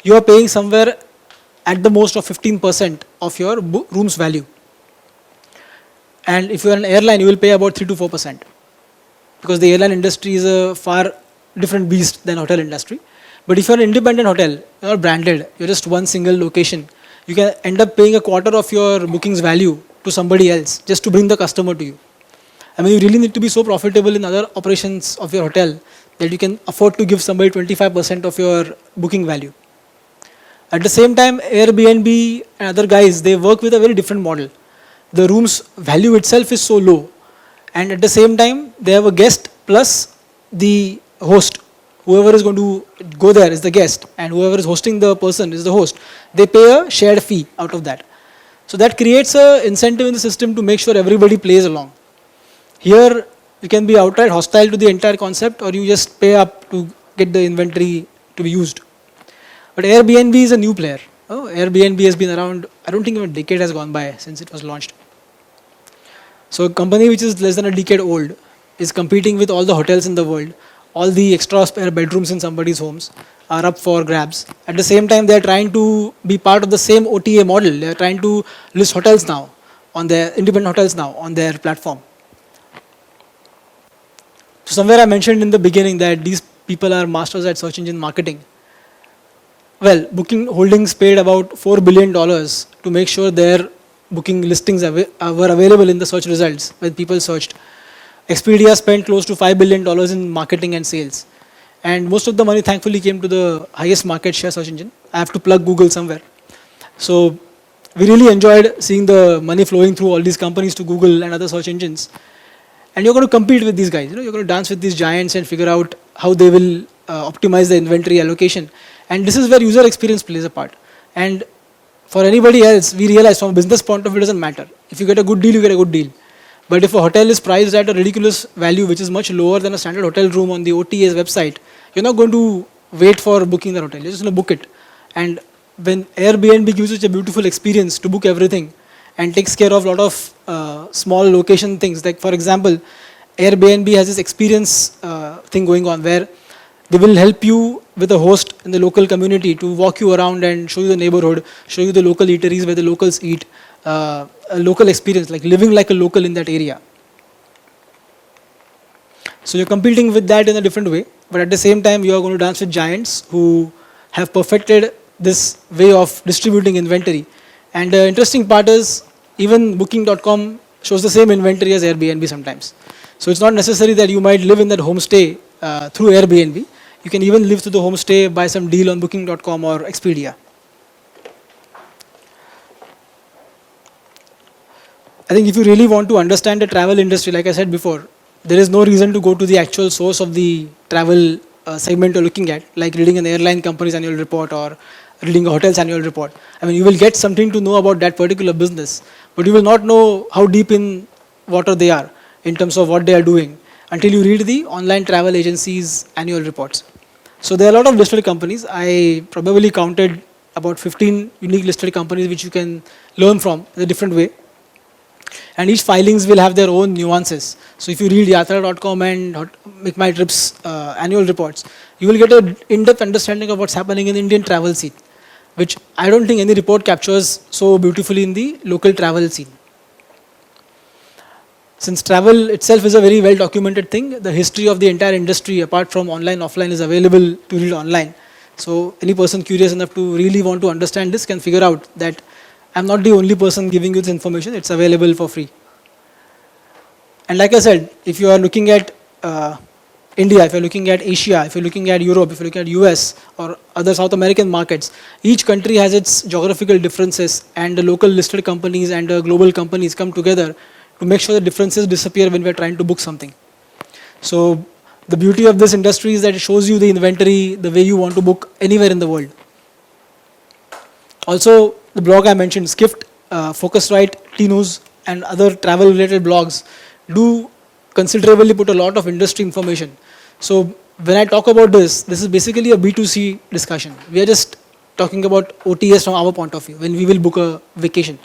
you are paying somewhere at the most of 15% of your room's value. And if you are an airline, you will pay about 3 to 4%, because the airline industry is a far different beast than hotel industry. But if you're an independent hotel, you're not branded, you're just one single location, you can end up paying a quarter of your booking's value to somebody else just to bring the customer to you. I mean, you really need to be so profitable in other operations of your hotel that you can afford to give somebody 25% of your booking value. At the same time, Airbnb and other guys, they work with a very different model. The room's value itself is so low, and at the same time, they have a guest plus the host. Whoever is going to go there is the guest, and whoever is hosting the person is the host. They pay a shared fee out of that. So that creates an incentive in the system to make sure everybody plays along. Here, you can be outright hostile to the entire concept, or you just pay up to get the inventory to be used. But Airbnb is a new player. Airbnb has been around, I don't think even a decade has gone by since it was launched. So a company which is less than a decade old is competing with all the hotels in the world. All the extra spare bedrooms in somebody's homes are up for grabs. At the same time, they are trying to be part of the same OTA model. They are trying to list hotels now, on their independent hotels now on their platform. So somewhere I mentioned in the beginning that these people are masters at search engine marketing. Well, Booking Holdings paid about $4 billion to make sure their booking listings were available in the search results when people searched. Expedia spent close to $5 billion in marketing and sales. And most of the money thankfully came to the highest market share search engine. I have to plug Google somewhere. So we really enjoyed seeing the money flowing through all these companies to Google and other search engines. And you're going to compete with these guys. You're going to dance with these giants and figure out how they will optimize the inventory allocation. And this is where user experience plays a part. And for anybody else, we realize from a business point of view, it doesn't matter. If you get a good deal, you get a good deal. But if a hotel is priced at a ridiculous value, which is much lower than a standard hotel room on the OTA's website, you're not going to wait for booking the hotel. You're just going to book it. And when Airbnb gives you a beautiful experience to book everything and takes care of a lot of small location things, like for example, Airbnb has this experience thing going on where they will help you with a host in the local community to walk you around and show you the neighborhood, show you the local eateries where the locals eat, a local experience, like living like a local in that area. So you're competing with that in a different way, but at the same time, you are going to dance with giants who have perfected this way of distributing inventory. And the interesting part is, even Booking.com shows the same inventory as Airbnb sometimes. So it's not necessary that you might live in that homestay through Airbnb. You can even live through the homestay by some deal on Booking.com or Expedia. I think if you really want to understand the travel industry, like I said before, there is no reason to go to the actual source of the travel segment you're looking at, like reading an airline company's annual report or reading a hotel's annual report. I mean, you will get something to know about that particular business, but you will not know how deep in water they are in terms of what they are doing until you read the online travel agency's annual reports. So there are a lot of listed companies. I probably counted about 15 unique listed companies which you can learn from in a different way. And each filings will have their own nuances. So if you read Yatra.com and Make My Trips annual reports, you will get an in-depth understanding of what's happening in the Indian travel scene, which I don't think any report captures so beautifully in the local travel scene. Since travel itself is a very well documented thing, the history of the entire industry, apart from online, offline, is available to read online. So any person curious enough to really want to understand this can figure out that I'm not the only person giving you this information, it's available for free. And like I said, if you are looking at India, if you're looking at Asia, if you're looking at Europe, if you're looking at US or other South American markets, each country has its geographical differences, and the local listed companies and the global companies come together to make sure the differences disappear when we're trying to book something. So the beauty of this industry is that it shows you the inventory the way you want to book anywhere in the world. Also, the blog I mentioned, Skift, Focusrite, T-News, and other travel-related blogs do considerably put a lot of industry information. So when I talk about this is basically a B2C discussion. We are just talking about OTS from our point of view when we will book a vacation.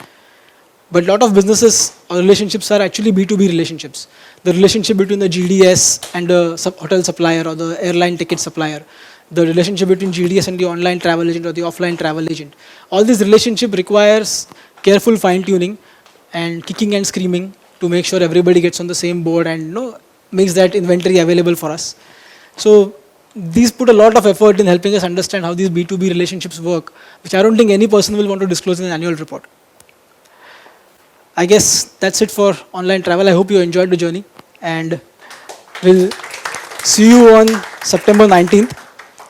But a lot of businesses or relationships are actually B2B relationships. The relationship between the GDS and the hotel supplier or the airline ticket supplier, the relationship between GDS and the online travel agent or the offline travel agent. All this relationship requires careful fine-tuning and kicking and screaming to make sure everybody gets on the same board and makes that inventory available for us. So these put a lot of effort in helping us understand how these B2B relationships work, which I don't think any person will want to disclose in an annual report. I guess that's it for online travel. I hope you enjoyed the journey, and we'll see you on September 19th.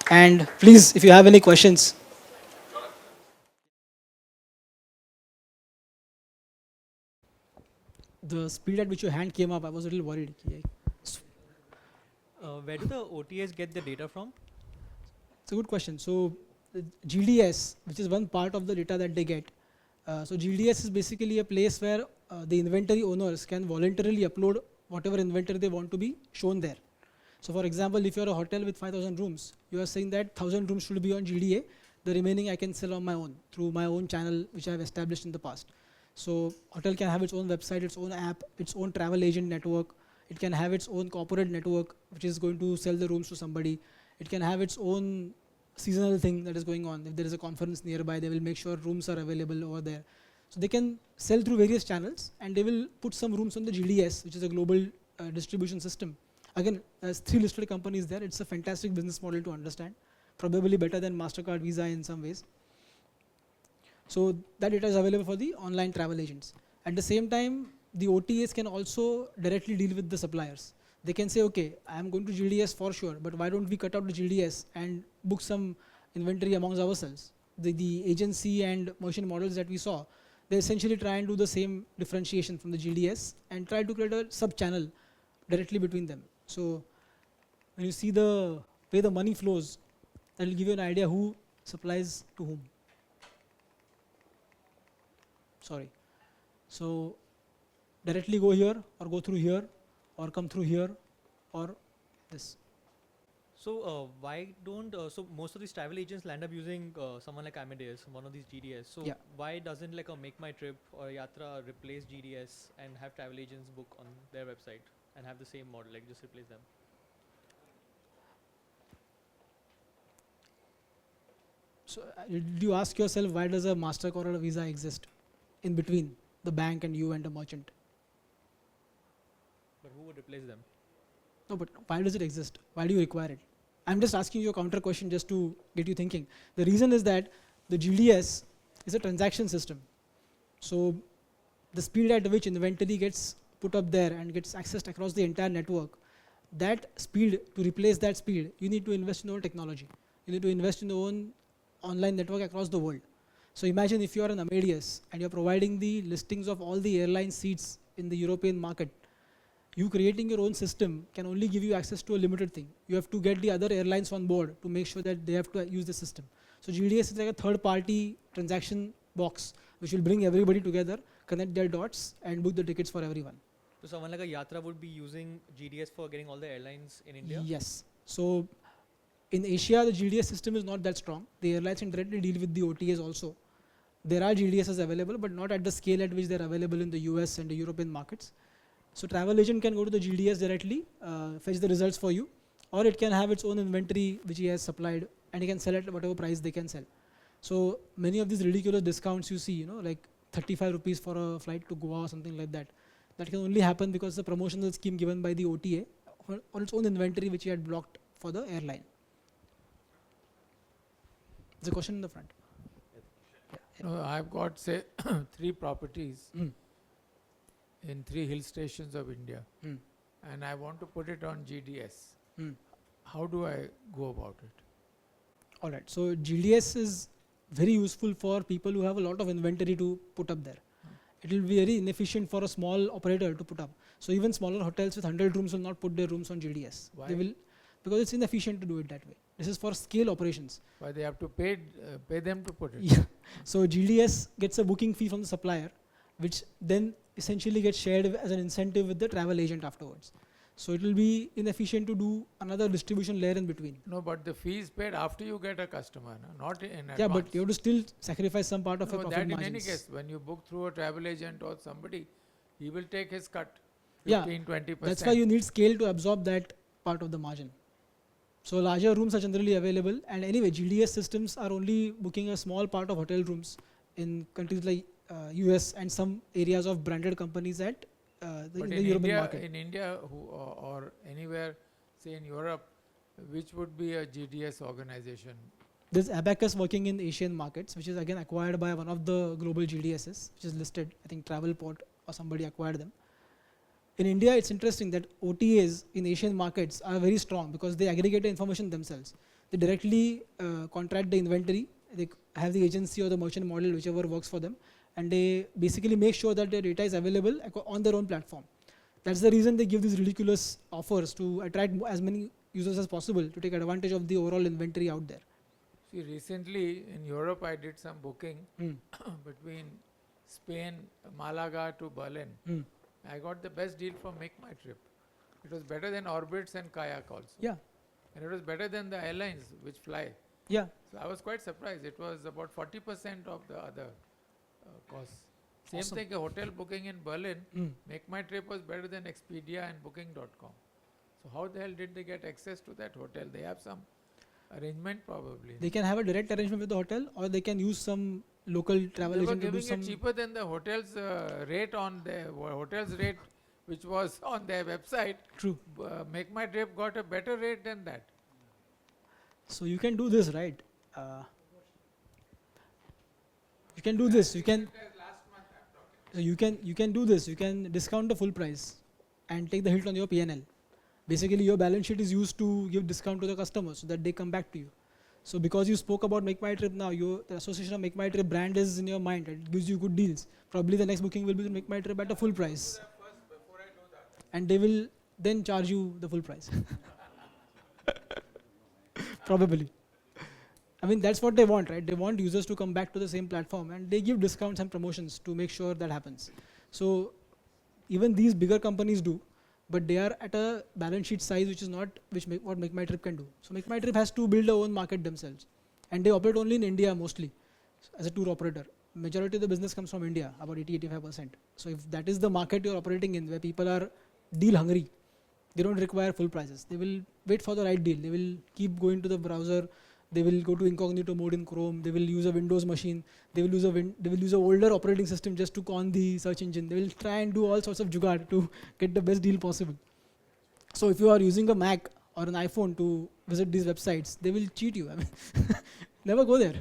And please, if you have any questions. The speed at which your hand came up, I was a little worried. Where do the OTAs get the data from? It's a good question. So the GDS, which is one part of the data that they get. So GDS is basically a place where the inventory owners can voluntarily upload whatever inventory they want to be shown there. So for example, if you're a hotel with 5,000 rooms, you are saying that 1,000 rooms should be on GDA. The remaining I can sell on my own through my own channel, which I have established in the past. So hotel can have its own website, its own app, its own travel agent network. It can have its own corporate network, which is going to sell the rooms to somebody. It can have its own seasonal thing that is going on. If there is a conference nearby, they will make sure rooms are available over there. So they can sell through various channels, and they will put some rooms on the GDS, which is a global distribution system. Again, there's 3 listed companies there. It's a fantastic business model to understand, probably better than MasterCard, Visa in some ways. So that data is available for the online travel agents. At the same time, the OTAs can also directly deal with the suppliers. They can say, okay, I'm going to GDS for sure, but why don't we cut out the GDS and book some inventory amongst ourselves? The agency and merchant models that we saw, they essentially try and do the same differentiation from the GDS and try to create a sub-channel directly between them. So when you see the way the money flows, that will give you an idea who supplies to whom. Sorry. So directly go here or go through here or come through here or this. So why don't, so most of these travel agents land up using someone like Amadeus, one of these GDS. So Yeah. why doesn't like a Make My Trip or Yatra replace GDS and have travel agents book on their website and have the same model, like just replace them? So did you ask yourself, why does a MasterCard or a Visa exist in between the bank and you and the merchant? But who would replace them? No, but why does it exist? Why do you require it? I'm just asking you a counter question just to get you thinking. The reason is that the GDS is a transaction system. So the speed at which inventory gets put up there and gets accessed across the entire network, that speed, to replace that speed, you need to invest in your own technology. You need to invest in your own online network across the world. So imagine if you are an Amadeus and you're providing the listings of all the airline seats in the European market. You creating your own system can only give you access to a limited thing. You have to get the other airlines on board to make sure that they have to use the system. So GDS is like a third-party transaction box which will bring everybody together, connect their dots, and book the tickets for everyone. So someone like a Yatra would be using GDS for getting all the airlines in India? Yes. So in Asia, the GDS system is not that strong. The airlines can directly deal with the OTAs also. There are GDSs available, but not at the scale at which they're available in the US and the European markets. So travel agent can go to the GDS directly, fetch the results for you, or it can have its own inventory which he has supplied, and he can sell at whatever price they can sell. So many of these ridiculous discounts you see, like 35 rupees for a flight to Goa or something like that, that can only happen because the promotional scheme given by the OTA on its own inventory which he had blocked for the airline. There's a question in the front. No, I've got, say, 3 properties in 3 hill stations of India, and I want to put it on GDS. How do I go about it? All right. So GDS is very useful for people who have a lot of inventory to put up there. It will be very inefficient for a small operator to put up. So even smaller hotels with 100 rooms will not put their rooms on GDS. Why? They will, because it's inefficient to do it that way. This is for scale operations. Why they have to pay them to put it? Yeah. So GDS gets a booking fee from the supplier, which then essentially gets shared as an incentive with the travel agent afterwards. So it will be inefficient to do another distribution layer in between. No, but the fee is paid after you get a customer, no? Not in advance. Yeah, but you have to still sacrifice some part of your No, profit that in margins. any case, when you book through a travel agent or somebody, he will take his cut, Yeah, 15-20%. That's why you need scale to absorb that part of the margin. So larger rooms are generally available, and anyway, GDS systems are only booking a small part of hotel rooms in countries like US and some areas of branded companies at But in the in European India, market. in India or anywhere, say in Europe, which would be a GDS organization? There's Abacus working in Asian markets, which is again acquired by one of the global GDSs, which is listed. I think Travelport or somebody acquired them. In India, it's interesting that OTAs in Asian markets are very strong because they aggregate the information themselves. They directly contract the inventory. They have the agency or the merchant model, whichever works for them, and they basically make sure that their data is available on their own platform. That's the reason they give these ridiculous offers to attract as many users as possible to take advantage of the overall inventory out there. See, recently in Europe, I did some booking between Spain, Malaga to Berlin. I got the best deal from Make My Trip. It was better than Orbitz and Kayak also. Yeah, And it was better than the airlines which fly. yeah. So I was quite surprised. It was about 40% of the other costs. Same Awesome. thing, a hotel booking in Berlin, Mm. Make My Trip was better than Expedia and Booking.com. So how the hell did they get access to that hotel? They have some arrangement probably. They can have a direct arrangement with the hotel, or they can use some local travel They were agent to do giving some. it cheaper than the hotel's rate on their hotel's rate, which was on their website. True. Make My Trip got a better rate than that. So you can do this, right? You can do this. You can. So you can do this. You can discount the full price and take the hit on your P&L. Basically, your balance sheet is used to give discount to the customers so that they come back to you. So because you spoke about Make My Trip now, the association of Make My Trip brand is in your mind. It gives you good deals. Probably the next booking will be to Make My Trip at a full price. And they will then charge you the full price. Probably. I mean, that's what they want, right? They want users to come back to the same platform, and they give discounts and promotions to make sure that happens. So even these bigger companies do, but they are at a balance sheet size which is not what Make My Trip can do. So Make My Trip has to build their own market themselves, and they operate only in India mostly as a tour operator. Majority of the business comes from India, about 80-85%. So if that is the market you're operating in, where people are deal hungry, they don't require full prices. They will wait for the right deal. They will keep going to the browser. They will go to incognito mode in Chrome. They will use a Windows machine. They will use an older operating system just to con the search engine. They will try and do all sorts of jugaad to get the best deal possible. So if you are using a Mac or an iPhone to visit these websites, they will cheat you. I mean, never go there.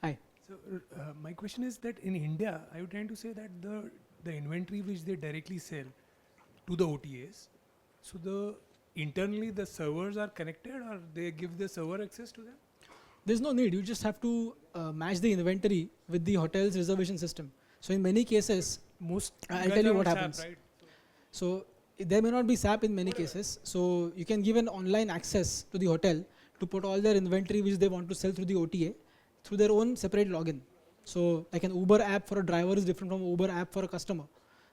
Hi. So my question is that in India, are you trying to say that the inventory which they directly sell to the OTAs, so internally the servers are connected, or they give the server access to them? There's no need. You just have to match the inventory with the hotel's reservation system. So in many cases, I'll tell you what happens. Right? So there may not be SAP in many cases. So you can give an online access to the hotel to put all their inventory which they want to sell through the OTA through their own separate login. So like an Uber app for a driver is different from an Uber app for a customer.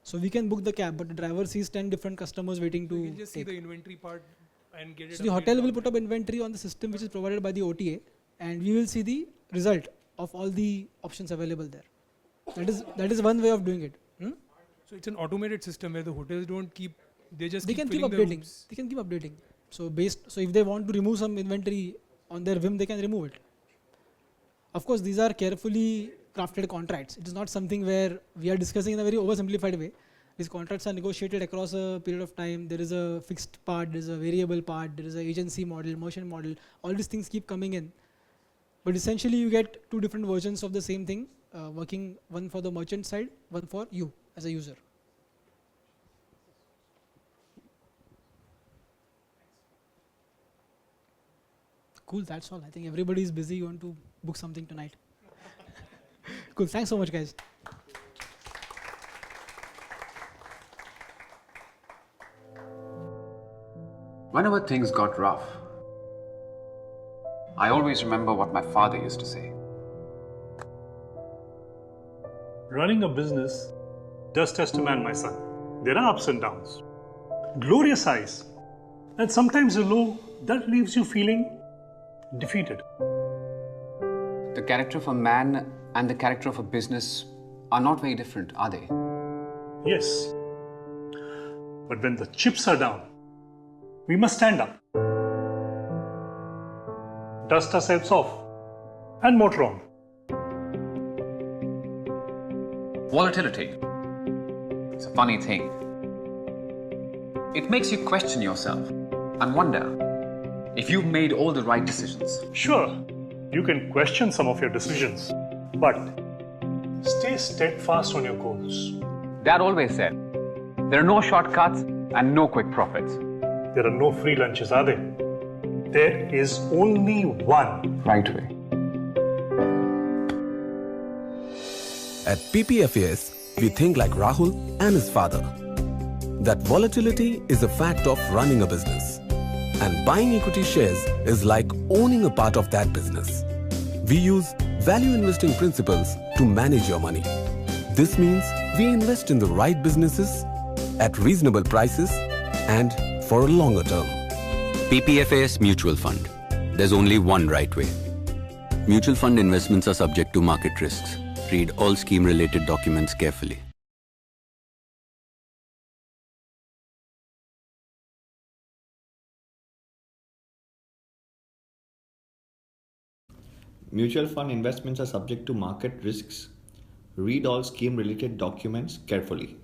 So we can book the cab, but the driver sees 10 different customers waiting So you to can just take. see the inventory part and get it. So the hotel will put up inventory on the system which is provided by the OTA, and we will see the result of all the options available there. That is one way of doing it. So it's an automated system where the hotels don't keep. They just They keep can keep filling the updating. rooms. They can keep updating. So if they want to remove some inventory on their whim, they can remove it. Of course, these are carefully crafted contracts. It is not something where we are discussing in a very oversimplified way. These contracts are negotiated across a period of time. There is a fixed part, there is a variable part, there is an agency model, merchant model. All these things keep coming in. But essentially, you get two different versions of the same thing, working one for the merchant side, one for you as a user. Cool, that's all. I think everybody is busy. You want to book something tonight. Cool, thanks so much, guys. Whenever things got rough, I always remember what my father used to say. Running a business does test a man, my son. There are ups and downs, glorious highs, and sometimes a low that leaves you feeling defeated. The character of a man and the character of a business are not very different, are they? Yes. But when the chips are down, we must stand up, dust ourselves off, and motor on. Volatility. It's a funny thing. It makes you question yourself and wonder if you've made all the right decisions. Sure, you can question some of your decisions, but stay steadfast on your goals. Dad always said, there are no shortcuts and no quick profits. There are no free lunches, are there? There is only one Right way. At PPFAS, we think like Rahul and his father. That volatility is a fact of running a business. And buying equity shares is like owning a part of that business. We use value investing principles to manage your money. This means we invest in the right businesses at reasonable prices and for a longer term. PPFAS Mutual Fund. There's only one right way. Mutual fund investments are subject to market risks. Read all scheme-related documents carefully. Mutual fund investments are subject to market risks. Read all scheme-related documents carefully.